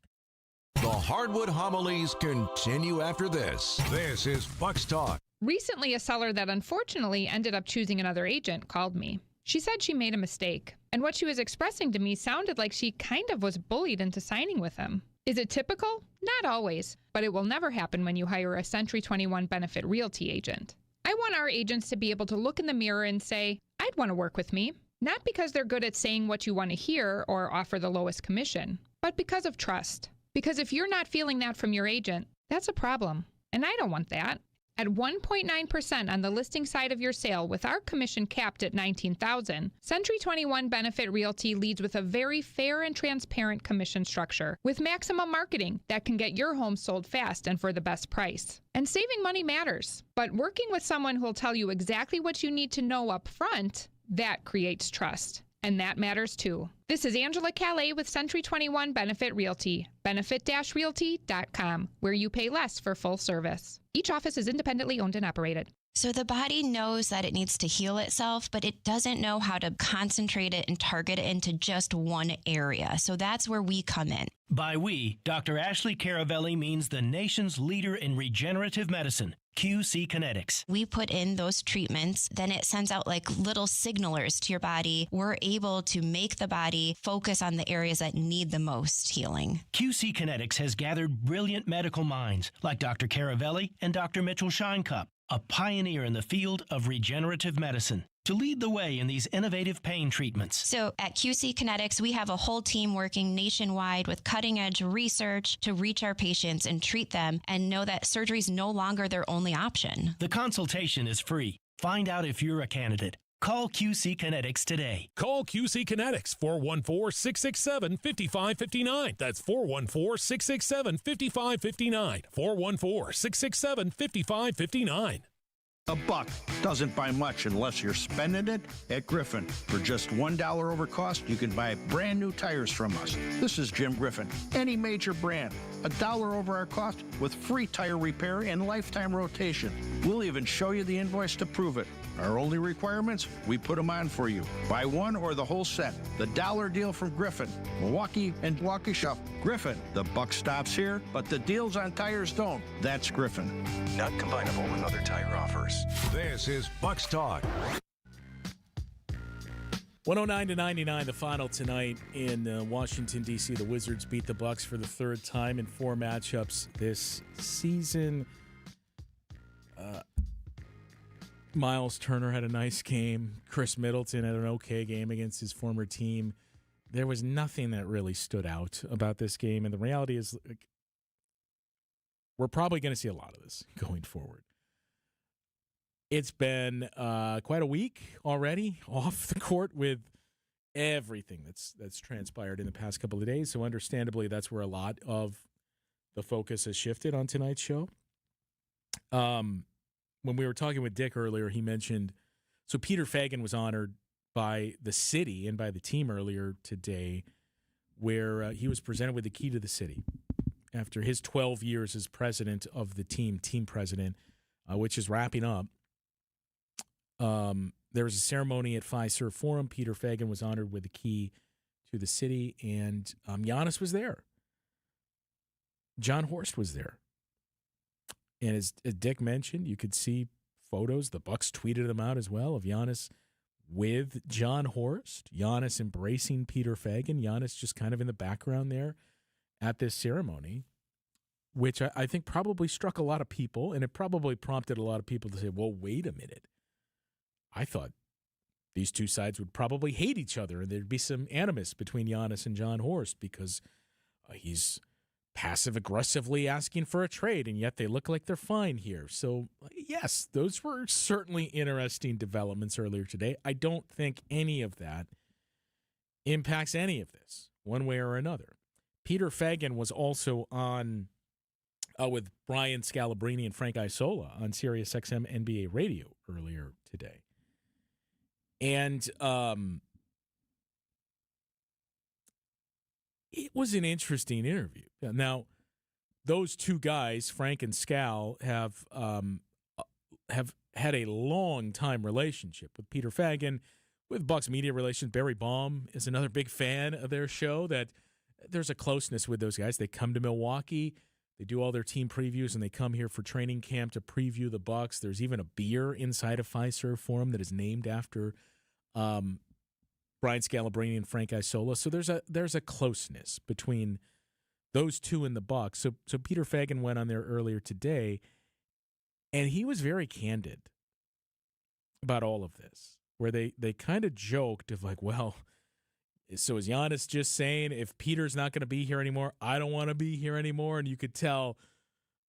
The Hardwood Homilies continue after this. This is Bucks Talk. Recently, a seller that unfortunately ended up choosing another agent called me. She said she made a mistake, and what she was expressing to me sounded like she kind of was bullied into signing with him. Is it typical? Not always, but it will never happen when you hire a Century 21 Benefit Realty agent. I want our agents to be able to look in the mirror and say, I'd want to work with me. Not because they're good at saying what you want to hear or offer the lowest commission, but because of trust. Because if you're not feeling that from your agent, that's a problem. And I don't want that. At 1.9% on the listing side of your sale with our commission capped at $19,000, Century 21 Benefit Realty leads with a very fair and transparent commission structure with maximum marketing that can get your home sold fast and for the best price. And saving money matters, but working with someone who'll tell you exactly what you need to know up front, that creates trust. And that matters too. This is Angela Calais with Century 21 Benefit Realty, benefit-realty.com, where you pay less for full service. Each office is independently owned and operated. So the body knows that it needs to heal itself, but it doesn't know how to concentrate it and target it into just one area. So that's where we come in. By we, Dr. Ashley Caravelli means the nation's leader in regenerative medicine, QC Kinetics. We put in those treatments, then it sends out like little signalers to your body. We're able to make the body focus on the areas that need the most healing. QC Kinetics has gathered brilliant medical minds like Dr. Caravelli and Dr. Mitchell Shinecup, a pioneer in the field of regenerative medicine, to lead the way in these innovative pain treatments. So at QC Kinetics, we have a whole team working nationwide with cutting-edge research to reach our patients and treat them and know that surgery is no longer their only option. The consultation is free. Find out if you're a candidate. Call QC Kinetics today. Call QC Kinetics 414-667-5559. That's 414-667-5559. 414-667-5559. A buck doesn't buy much unless you're spending it at Griffin. For just $1 over cost, you can buy brand new tires from us. This is Jim Griffin. Any major brand, $1 over our cost with free tire repair and lifetime rotation. We'll even show you the invoice to prove it. Our only requirements, we put them on for you. Buy one or the whole set. The dollar deal from Griffin. Milwaukee and Waukesha. Griffin. The buck stops here, but the deals on tires don't. That's Griffin. Not combinable with other tire offers. This is Bucks Talk. 109-99, the final tonight in Washington, D.C. The Wizards beat the Bucks for the third time in 4 matchups this season. Miles Turner had a nice game. Chris Middleton had an okay game against his former team. There was nothing that really stood out about this game, and the reality is we're probably going to see a lot of this going forward. It's been quite a week already off the court with everything that's transpired in the past couple of days, so understandably that's where a lot of the focus has shifted on tonight's show. When we were talking with Dick earlier, he mentioned, so Peter Fagan was honored by the city and by the team earlier today, where he was presented with the key to the city after his 12 years as president of the team president, which is wrapping up. There was a ceremony at Fiserv Forum. Peter Fagan was honored with the key to the city, and Giannis was there. John Horst was there. And as Dick mentioned, you could see photos. The Bucks tweeted them out as well of Giannis with John Horst. Giannis embracing Peter Fagan. Giannis just kind of in the background there at this ceremony, which I think probably struck a lot of people, and it probably prompted a lot of people to say, well, wait a minute. I thought these two sides would probably hate each other, and there'd be some animus between Giannis and John Horst because he's passive-aggressively asking for a trade, and yet they look like they're fine here. So, yes, those were certainly interesting developments earlier today. I don't think any of that impacts any of this, one way or another. Peter Fagan was also on with Brian Scalabrine and Frank Isola on SiriusXM NBA Radio earlier today. And it was an interesting interview. Now, those two guys, Frank and Scal, have had a long-time relationship with Peter Fagan, with Bucks Media Relations. Barry Baum is another big fan of their show. That there's a closeness with those guys. They come to Milwaukee, they do all their team previews, and they come here for training camp to preview the Bucks. There's even a beer inside of Fiserv Forum that is named after Brian Scalabrine and Frank Isola. So there's a closeness between those two and the Bucks. So Peter Fagan went on there earlier today, and he was very candid about all of this, where they kind of joked of like, well, so is Giannis just saying if Peter's not going to be here anymore, I don't want to be here anymore? And you could tell,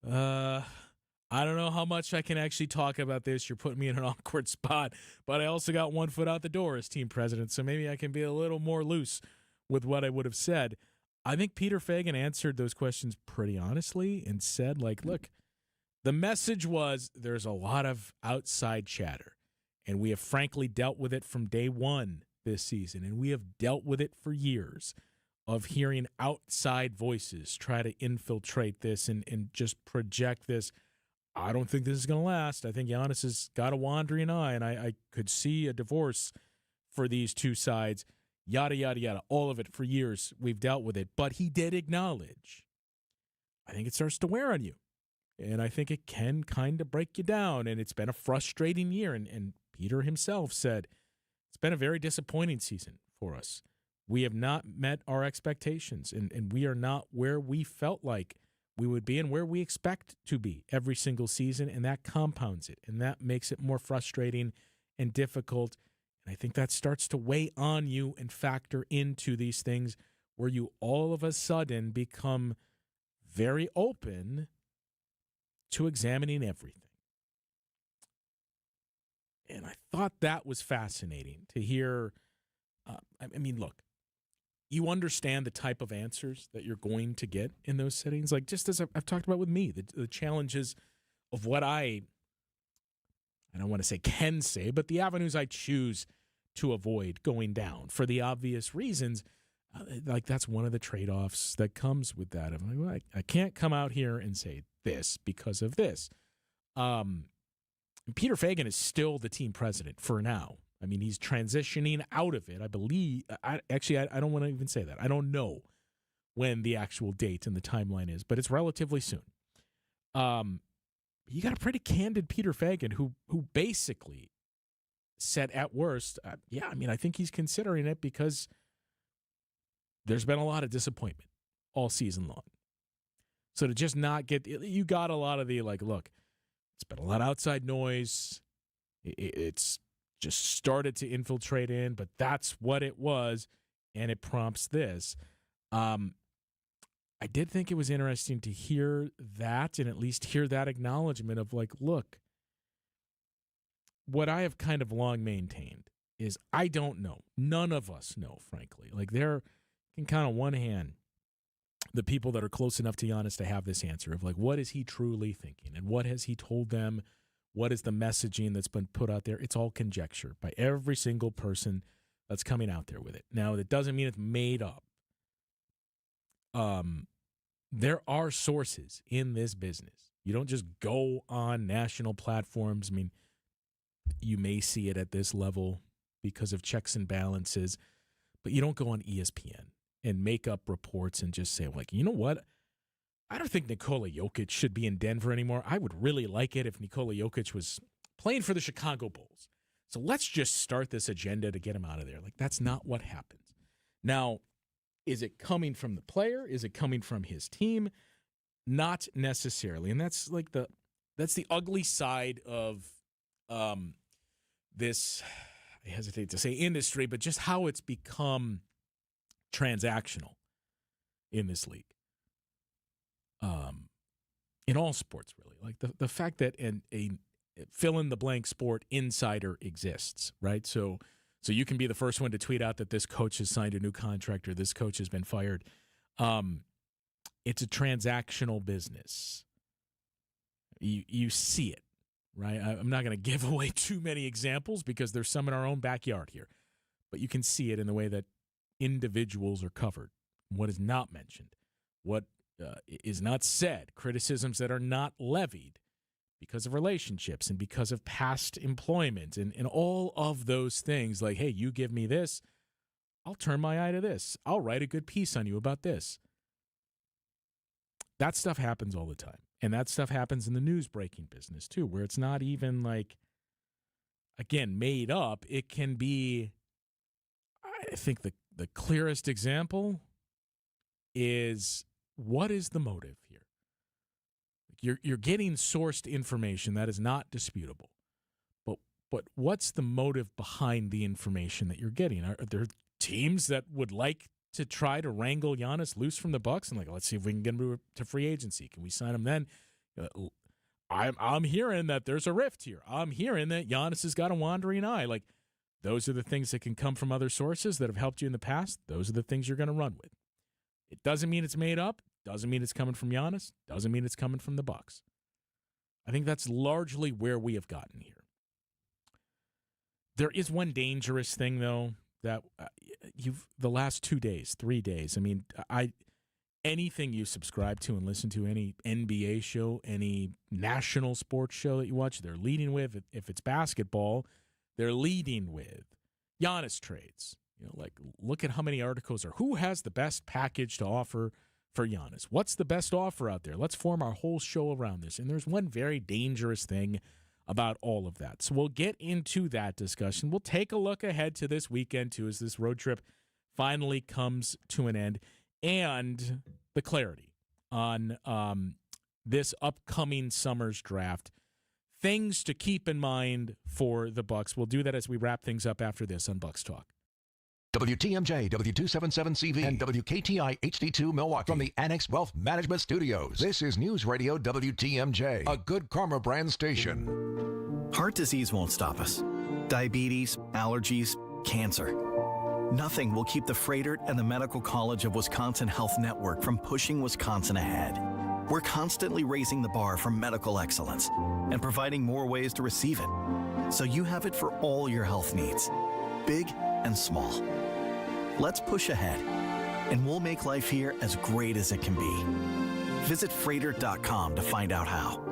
I don't know how much I can actually talk about this. You're putting me in an awkward spot, but I also got one foot out the door as team president, so maybe I can be a little more loose with what I would have said. I think Peter Fagan answered those questions pretty honestly and said, like, look, the message was there's a lot of outside chatter, and we have frankly dealt with it from day one this season, and we have dealt with it for years of hearing outside voices try to infiltrate this and just project this. I don't think this is going to last. I think Giannis has got a wandering eye, and I could see a divorce for these two sides, yada, yada, yada, all of it for years. We've dealt with it. But he did acknowledge, I think it starts to wear on you, and I think it can kind of break you down, and it's been a frustrating year. And Peter himself said, it's been a very disappointing season for us. We have not met our expectations, and we are not where we felt like we would be and where we expect to be every single season, and that compounds it, and that makes it more frustrating and difficult. And I think that starts to weigh on you and factor into these things where you all of a sudden become very open to examining everything. And I thought that was fascinating to hear. I mean, look, you understand the type of answers that you're going to get in those settings. Like, just as I've talked about with me, the challenges of what I don't want to say can say, but the avenues I choose to avoid going down for the obvious reasons. Like, that's one of the trade-offs that comes with that. I'm like, well, I can't come out here and say this because of this. Peter Feigin is still the team president for now. I mean, he's transitioning out of it, I believe. I don't want to even say that. I don't know when the actual date and the timeline is, but it's relatively soon. You got a pretty candid Peter Feigin who basically said at worst, I think he's considering it because there's been a lot of disappointment all season long. So to just not get, you got a lot of the, like, look, it's been a lot of outside noise. It's just started to infiltrate in, but that's what it was, and it prompts this. I did think it was interesting to hear that and at least hear that acknowledgement of, like, look, what I have kind of long maintained is I don't know. None of us know, frankly. Like, there can count on one hand the people that are close enough to Giannis to have this answer of, like, what is he truly thinking and what has he told them? What is the messaging that's been put out there? It's all conjecture by every single person that's coming out there with it. Now, that doesn't mean it's made up. There are sources in this business. You don't just go on national platforms. I mean, you may see it at this level because of checks and balances, but you don't go on ESPN and make up reports and just say, like, you know what? I don't think Nikola Jokic should be in Denver anymore. I would really like it if Nikola Jokic was playing for the Chicago Bulls. So let's just start this agenda to get him out of there. Like, that's not what happens. Now, is it coming from the player? Is it coming from his team? Not necessarily. And that's like that's the ugly side of this, I hesitate to say industry, but just how it's become transactional in this league. In all sports, really. Like the fact that a fill-in-the-blank sport insider exists, right? So you can be the first one to tweet out that this coach has signed a new contract or this coach has been fired. It's a transactional business. You see it, right? I'm not going to give away too many examples because there's some in our own backyard here. But you can see it in the way that individuals are covered, what is not mentioned, what is not said, criticisms that are not levied because of relationships and because of past employment and all of those things. Like, hey, you give me this, I'll turn my eye to this. I'll write a good piece on you about this. That stuff happens all the time. And that stuff happens in the news breaking business too, where it's not even like, again, made up. It can be, I think the clearest example is, what is the motive here? You're getting sourced information that is not disputable. But what's the motive behind the information that you're getting? Are there teams that would like to try to wrangle Giannis loose from the Bucks and, like, let's see if we can get him to free agency? Can we sign him then? I'm hearing that there's a rift here. I'm hearing that Giannis has got a wandering eye. Like, those are the things that can come from other sources that have helped you in the past. Those are the things you're going to run with. It doesn't mean it's made up. Doesn't mean it's coming from Giannis. Doesn't mean it's coming from the Bucks. I think that's largely where we have gotten here. There is one dangerous thing, though, that the last 2 days, 3 days, I mean, anything you subscribe to and listen to, any NBA show, any national sports show that you watch, they're leading with, if it's basketball, they're leading with Giannis trades. You know, like, look at how many articles are, who has the best package to offer for Giannis? What's the best offer out there? Let's form our whole show around this. And there's one very dangerous thing about all of that. So we'll get into that discussion. We'll take a look ahead to this weekend, too, as this road trip finally comes to an end, and the clarity on this upcoming summer's draft. Things to keep in mind for the Bucks. We'll do that as we wrap things up after this on Bucks Talk. WTMJ, W277CV, and WKTI HD2 Milwaukee from the Annex Wealth Management Studios. This is News Radio WTMJ, a Good Karma brand station. Heart disease won't stop us. diabetes, allergies, cancer. Nothing will keep the Freighter and the Medical College of Wisconsin Health Network from pushing Wisconsin ahead. We're constantly raising the bar for medical excellence and providing more ways to receive it, so you have it for all your health needs, big and small. Let's push ahead, and we'll make life here as great as it can be. Visit Freighter.com to find out how.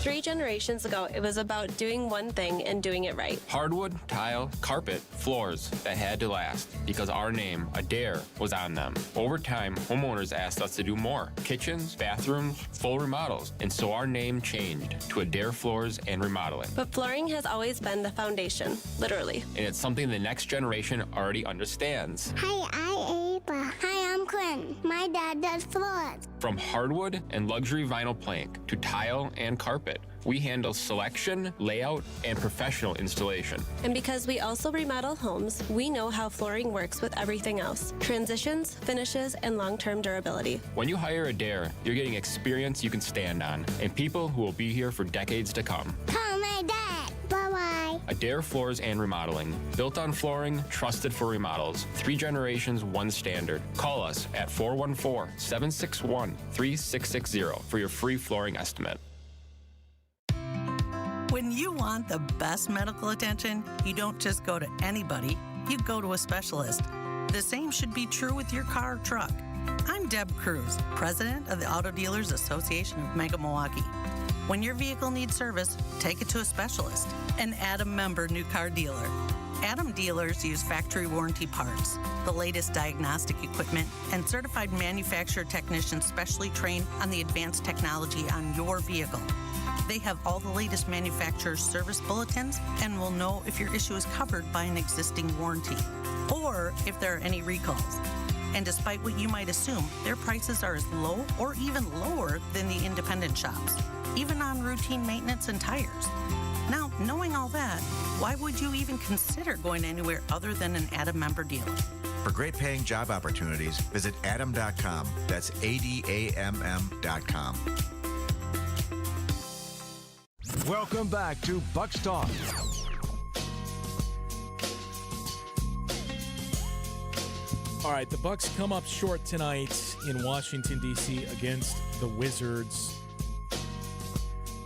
3 generations ago, it was about doing one thing and doing it right. Hardwood, tile, carpet, floors that had to last because our name, Adair, was on them. Over time, homeowners asked us to do more. Kitchens, bathrooms, full remodels. And so our name changed to Adair Floors and Remodeling. But flooring has always been the foundation, literally. And it's something the next generation already understands. Hi, I'm Ava. Hi, I'm Quinn. My dad does floors. From hardwood and luxury vinyl plank to tile and carpet, we handle selection, layout, and professional installation. And because we also remodel homes, we know how flooring works with everything else. Transitions, finishes, and long-term durability. When you hire Adair, you're getting experience you can stand on and people who will be here for decades to come. Call my dad. Bye-bye. Adair Floors and Remodeling. Built on flooring, trusted for remodels. 3 generations, 1 standard. Call us at 414-761-3660 for your free flooring estimate. When you want the best medical attention, you don't just go to anybody, you go to a specialist. The same should be true with your car or truck. I'm Deb Cruz, president of the Auto Dealers Association of Mega Milwaukee. When your vehicle needs service, take it to a specialist, an Adam member new car dealer. Adam dealers use factory warranty parts, the latest diagnostic equipment, and certified manufacturer technicians specially trained on the advanced technology on your vehicle. They have all the latest manufacturer's service bulletins and will know if your issue is covered by an existing warranty or if there are any recalls. And despite what you might assume, their prices are as low or even lower than the independent shops, even on routine maintenance and tires. Now, knowing all that, why would you even consider going anywhere other than an Adam member dealer? For great paying job opportunities, visit adam.com. That's ADAMM.com. Welcome back to Bucks Talk. All right, the Bucks come up short tonight in Washington, D.C. against the Wizards.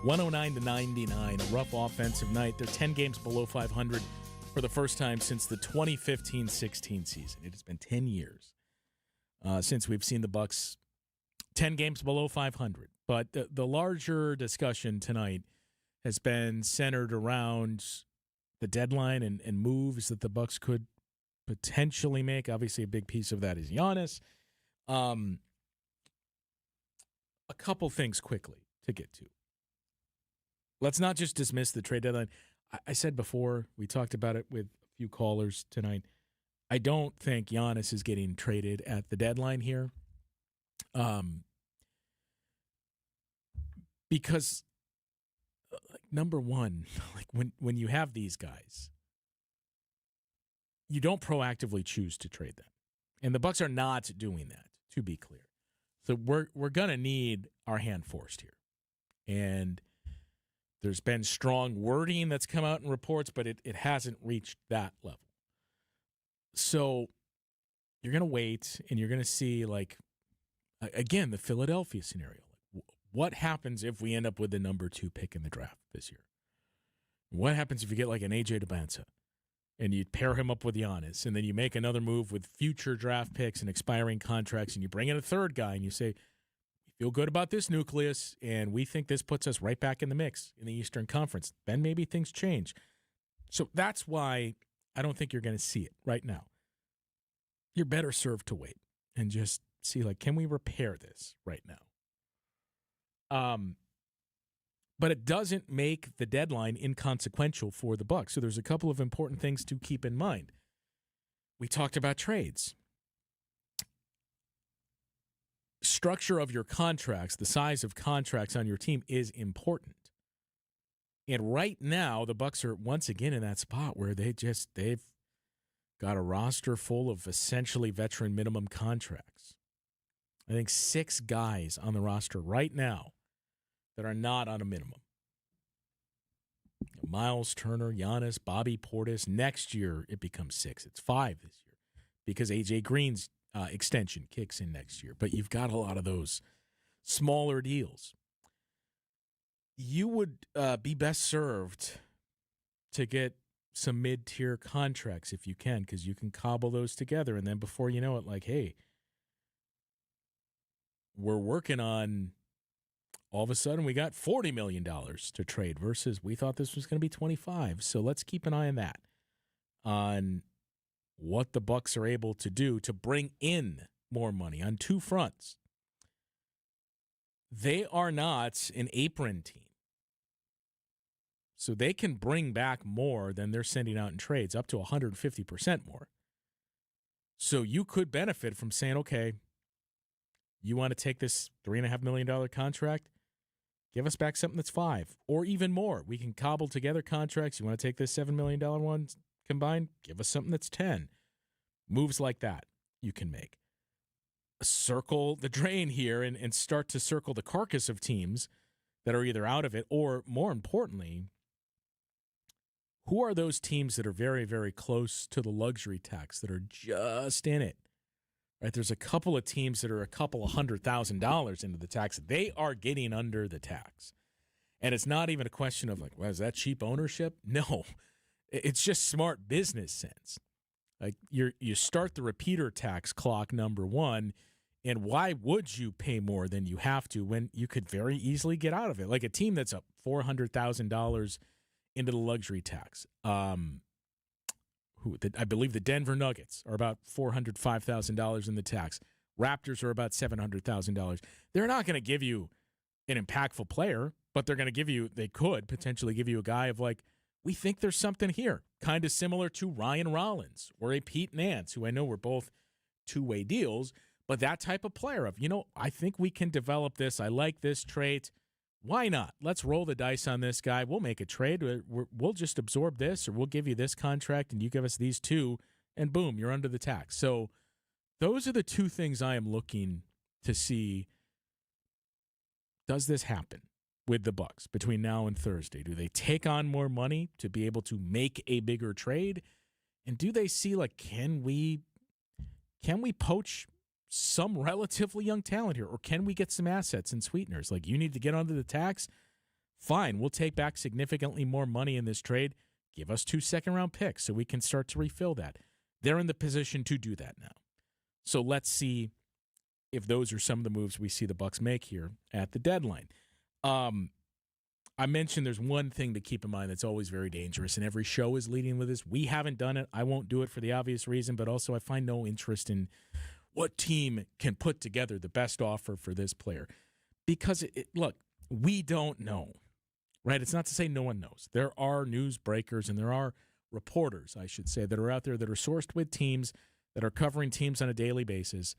109-99, a rough offensive night. They're 10 games below 500 for the first time since the 2015-16 season. It has been 10 years since we've seen the Bucks 10 games below 500. But the larger discussion tonight has been centered around the deadline and moves that the Bucks could potentially make. Obviously, a big piece of that is Giannis. A couple things quickly to get to. Let's not just dismiss the trade deadline. I said before, we talked about it with a few callers tonight, I don't think Giannis is getting traded at the deadline here. Because number one, like when you have these guys, you don't proactively choose to trade them. And the Bucks are not doing that, to be clear. So we're going to need our hand forced here. And there's been strong wording that's come out in reports, but it hasn't reached that level. So you're going to wait, and you're going to see, like, again, the Philadelphia scenario. What happens if we end up with the number 2 pick in the draft this year? What happens if you get like an AJ DeBanza and you pair him up with Giannis, and then you make another move with future draft picks and expiring contracts, and you bring in a third guy and you say, we feel good about this nucleus, and we think this puts us right back in the mix in the Eastern Conference. Then maybe things change. So that's why I don't think you're going to see it right now. You're better served to wait and just see, like, can we repair this right now? But it doesn't make the deadline inconsequential for the Bucks. So there's a couple of important things to keep in mind. We talked about trades. Structure of your contracts, the size of contracts on your team is important. And right now, the Bucks are once again in that spot where they've got a roster full of essentially veteran minimum contracts. I think 6 guys on the roster right now that are not on a minimum. Miles Turner, Giannis, Bobby Portis. Next year, it becomes 6. It's 5 this year because A.J. Green's extension kicks in next year. But you've got a lot of those smaller deals. You would be best served to get some mid-tier contracts if you can, because you can cobble those together. And then before you know it, like, hey, we're working on, all of a sudden we got $40 million to trade versus we thought this was going to be 25. So let's keep an eye on that, on what the Bucks are able to do to bring in more money on two fronts. They are not an apron team. So they can bring back more than they're sending out in trades, up to 150% more. So you could benefit from saying, okay, you want to take this $3.5 million contract? Give us back something that's 5 or even more. We can cobble together contracts. You want to take this $7 million one combined? Give us something that's 10. Moves like that you can make. Circle the drain here and start to circle the carcass of teams that are either out of it or, more importantly, who are those teams that are very, very close to the luxury tax that are just in it? Right? There's a couple of teams that are a couple of $100,000 into the tax. They are getting under the tax. And it's not even a question of like, well, is that cheap ownership? No. It's just smart business sense. Like you start the repeater tax clock, number one, and why would you pay more than you have to when you could very easily get out of it? Like a team that's up $400,000 into the luxury tax. I believe the Denver Nuggets are about $405,000 in the tax. Raptors are about $700,000. They're not going to give you an impactful player, but they're going to give you, they could potentially give you a guy of like, we think there's something here, kind of similar to Ryan Rollins or a Pete Nance, who I know were both two-way deals, but that type of player of, I think we can develop this. I like this trait. Why not? Let's roll the dice on this guy. We'll make a trade. We'll just absorb this, or we'll give you this contract, and you give us these two, and boom, you're under the tax. So those are the two things I am looking to see. Does this happen with the Bucks between now and Thursday? Do they take on more money to be able to make a bigger trade? And do they see, like, can we poach some relatively young talent here, or can we get some assets and sweeteners? Like, you need to get under the tax? Fine, we'll take back significantly more money in this trade. Give us 2 second-round picks so we can start to refill that. They're in the position to do that now. So let's see if those are some of the moves we see the Bucks make here at the deadline. I mentioned there's one thing to keep in mind that's always very dangerous, and every show is leading with this. We haven't done it. I won't do it for the obvious reason, but also I find no interest in what team can put together the best offer for this player. Because, look, we don't know, right? It's not to say no one knows. There are news breakers and there are reporters, I should say, that are out there that are sourced with teams, that are covering teams on a daily basis,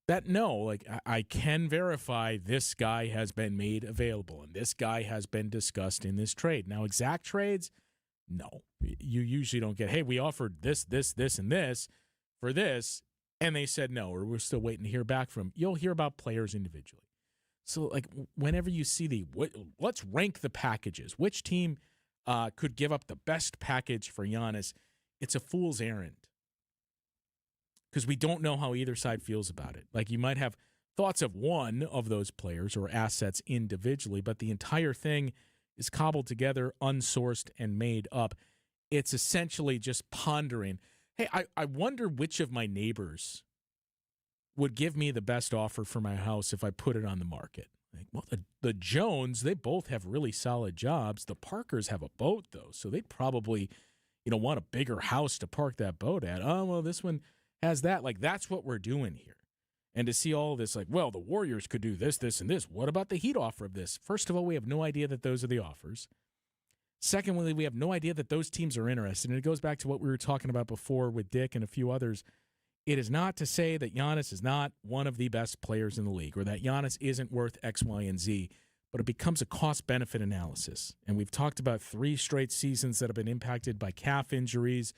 that know, like, I can verify this guy has been made available and this guy has been discussed in this trade. Now, exact trades, no. You usually don't get, hey, we offered this, and this for this, and they said no, or we're still waiting to hear back from. You'll hear about players individually. So, like, whenever you see let's rank the packages. Which team could give up the best package for Giannis? It's a fool's errand because we don't know how either side feels about it. Like, you might have thoughts of one of those players or assets individually, but the entire thing is cobbled together, unsourced, and made up. It's essentially just pondering, hey, I wonder which of my neighbors would give me the best offer for my house if I put it on the market. Like, well, the Jones, they both have really solid jobs. The Parkers have a boat, though, so they'd probably, want a bigger house to park that boat at. Oh, well, this one has that. Like, that's what we're doing here. And to see all this, like, well, the Warriors could do this, this, and this. What about the Heat offer of this? First of all, we have no idea that those are the offers. Secondly, we have no idea that those teams are interested. And it goes back to what we were talking about before with Dick and a few others. It is not to say that Giannis is not one of the best players in the league or that Giannis isn't worth X, Y, and Z, but it becomes a cost-benefit analysis. And we've talked about 3 straight seasons that have been impacted by calf injuries.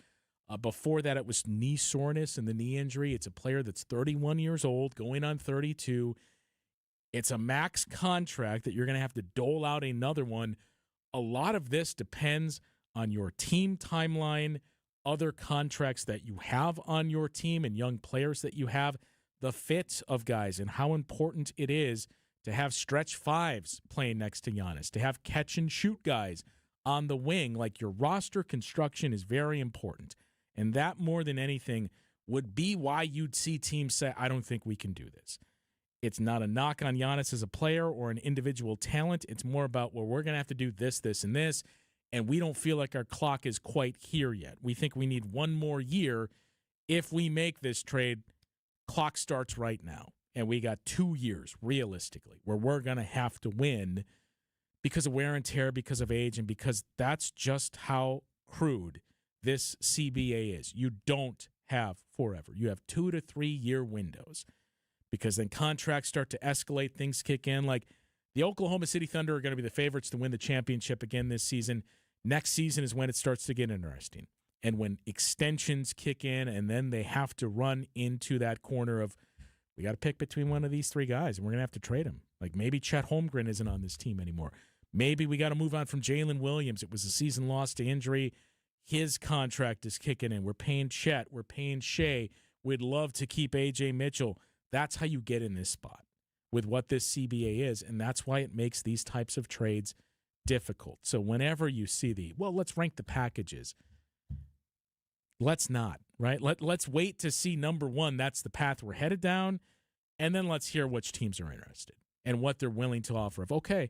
Before that, it was knee soreness and the knee injury. It's a player that's 31 years old, going on 32. It's a max contract that you're going to have to dole out another one a lot of this depends on your team timeline, other contracts that you have on your team and young players that you have, the fit of guys and how important it is to have stretch fives playing next to Giannis, to have catch and shoot guys on the wing. Like, your roster construction is very important. And that, more than anything, would be why you'd see teams say, I don't think we can do this. It's not a knock on Giannis as a player or an individual talent. It's more about, well, we're going to have to do this, this, and this, and we don't feel like our clock is quite here yet. We think we need one more year. If we make this trade, clock starts right now. And we got 2 years, realistically, where we're going to have to win because of wear and tear, because of age, and because that's just how crude this CBA is. You don't have forever. You have 2 to 3 year windows, because then contracts start to escalate, things kick in. Like, the Oklahoma City Thunder are going to be the favorites to win the championship again this season. Next season is when it starts to get interesting. And when extensions kick in, and then they have to run into that corner of, we got to pick between one of these three guys, and we're going to have to trade him. Like, maybe Chet Holmgren isn't on this team anymore. Maybe we got to move on from Jalen Williams. It was a season lost to injury. His contract is kicking in. We're paying Chet. We're paying Shea. We'd love to keep A.J. Mitchell. That's how you get in this spot with what this CBA is, and that's why it makes these types of trades difficult. So whenever you see let's rank the packages, let's not, right? Let's wait to see number one. That's the path we're headed down, and then let's hear which teams are interested and what they're willing to offer. Okay,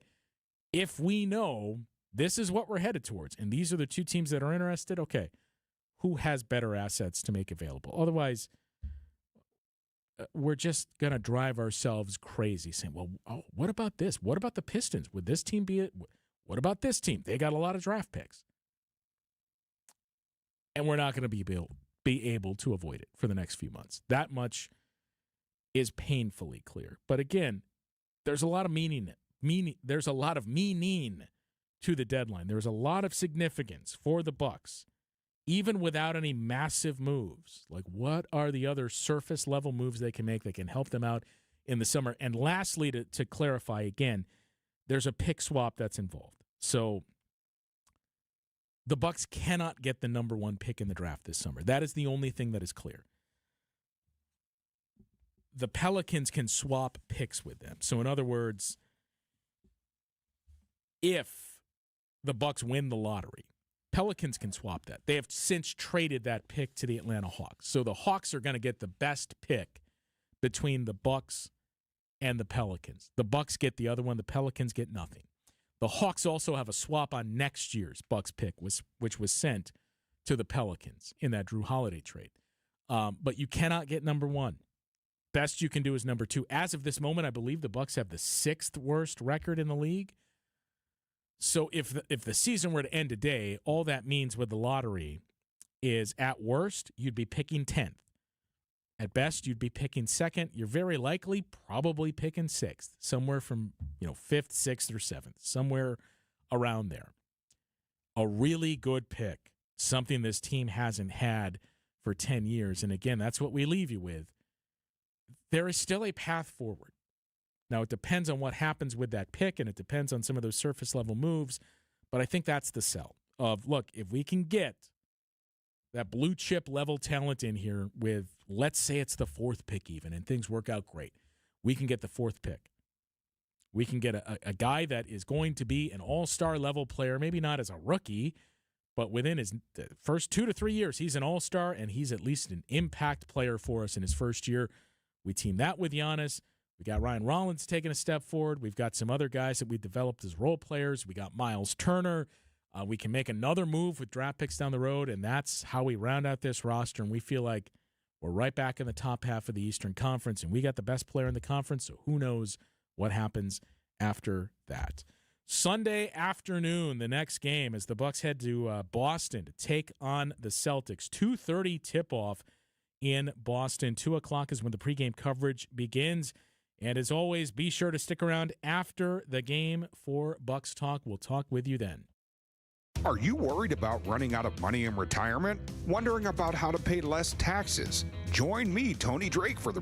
if we know this is what we're headed towards, and these are the two teams that are interested, okay, who has better assets to make available? Otherwise, we're just going to drive ourselves crazy saying, well, what about this? What about the Pistons? Would this team be it? What about this team? They got a lot of draft picks. And we're not going to be able to avoid it for the next few months. That much is painfully clear. But again, there's a lot of meaning. There's a lot of meaning to the deadline. There's a lot of significance for the Bucks, even without any massive moves. Like, what are the other surface level moves they can make that can help them out in the summer? And lastly, to clarify again, there's a pick swap that's involved. So the Bucks cannot get the number one pick in the draft this summer. That is the only thing that is clear. The Pelicans can swap picks with them. So in other words, if the Bucks win the lottery, Pelicans can swap that. They have since traded that pick to the Atlanta Hawks. So the Hawks are going to get the best pick between the Bucks and the Pelicans. The Bucks get the other one. The Pelicans get nothing. The Hawks also have a swap on next year's Bucks pick, which was sent to the Pelicans in that Drew Holiday trade. But you cannot get number one. Best you can do is number two. As of this moment, I believe the Bucks have the 6th worst record in the league. So if the season were to end today, all that means with the lottery is, at worst, you'd be picking 10th. At best, you'd be picking 2nd. You're very likely probably picking 6th, somewhere from 5th, 6th, or 7th, somewhere around there. A really good pick, something this team hasn't had for 10 years. And again, that's what we leave you with. There is still a path forward. Now, it depends on what happens with that pick, and it depends on some of those surface-level moves, but I think that's the sell of, look, if we can get that blue-chip level talent in here with, let's say it's the 4th pick even, and things work out great, we can get the 4th pick. We can get a guy that is going to be an all-star level player, maybe not as a rookie, but within his first 2 to 3 years, he's an all-star, and he's at least an impact player for us in his first year. We team that with Giannis. We got Ryan Rollins taking a step forward. We've got some other guys that we developed as role players. We got Miles Turner. We can make another move with draft picks down the road, and that's how we round out this roster. And we feel like we're right back in the top half of the Eastern Conference, and we got the best player in the conference, so who knows what happens after that. Sunday afternoon, the next game, as the Bucks head to Boston to take on the Celtics. 2:30 tip-off in Boston. 2 o'clock is when the pregame coverage begins. And as always, be sure to stick around after the game for Bucks Talk. We'll talk with you then. Are you worried about running out of money in retirement? Wondering about how to pay less taxes? Join me, Tony Drake, for the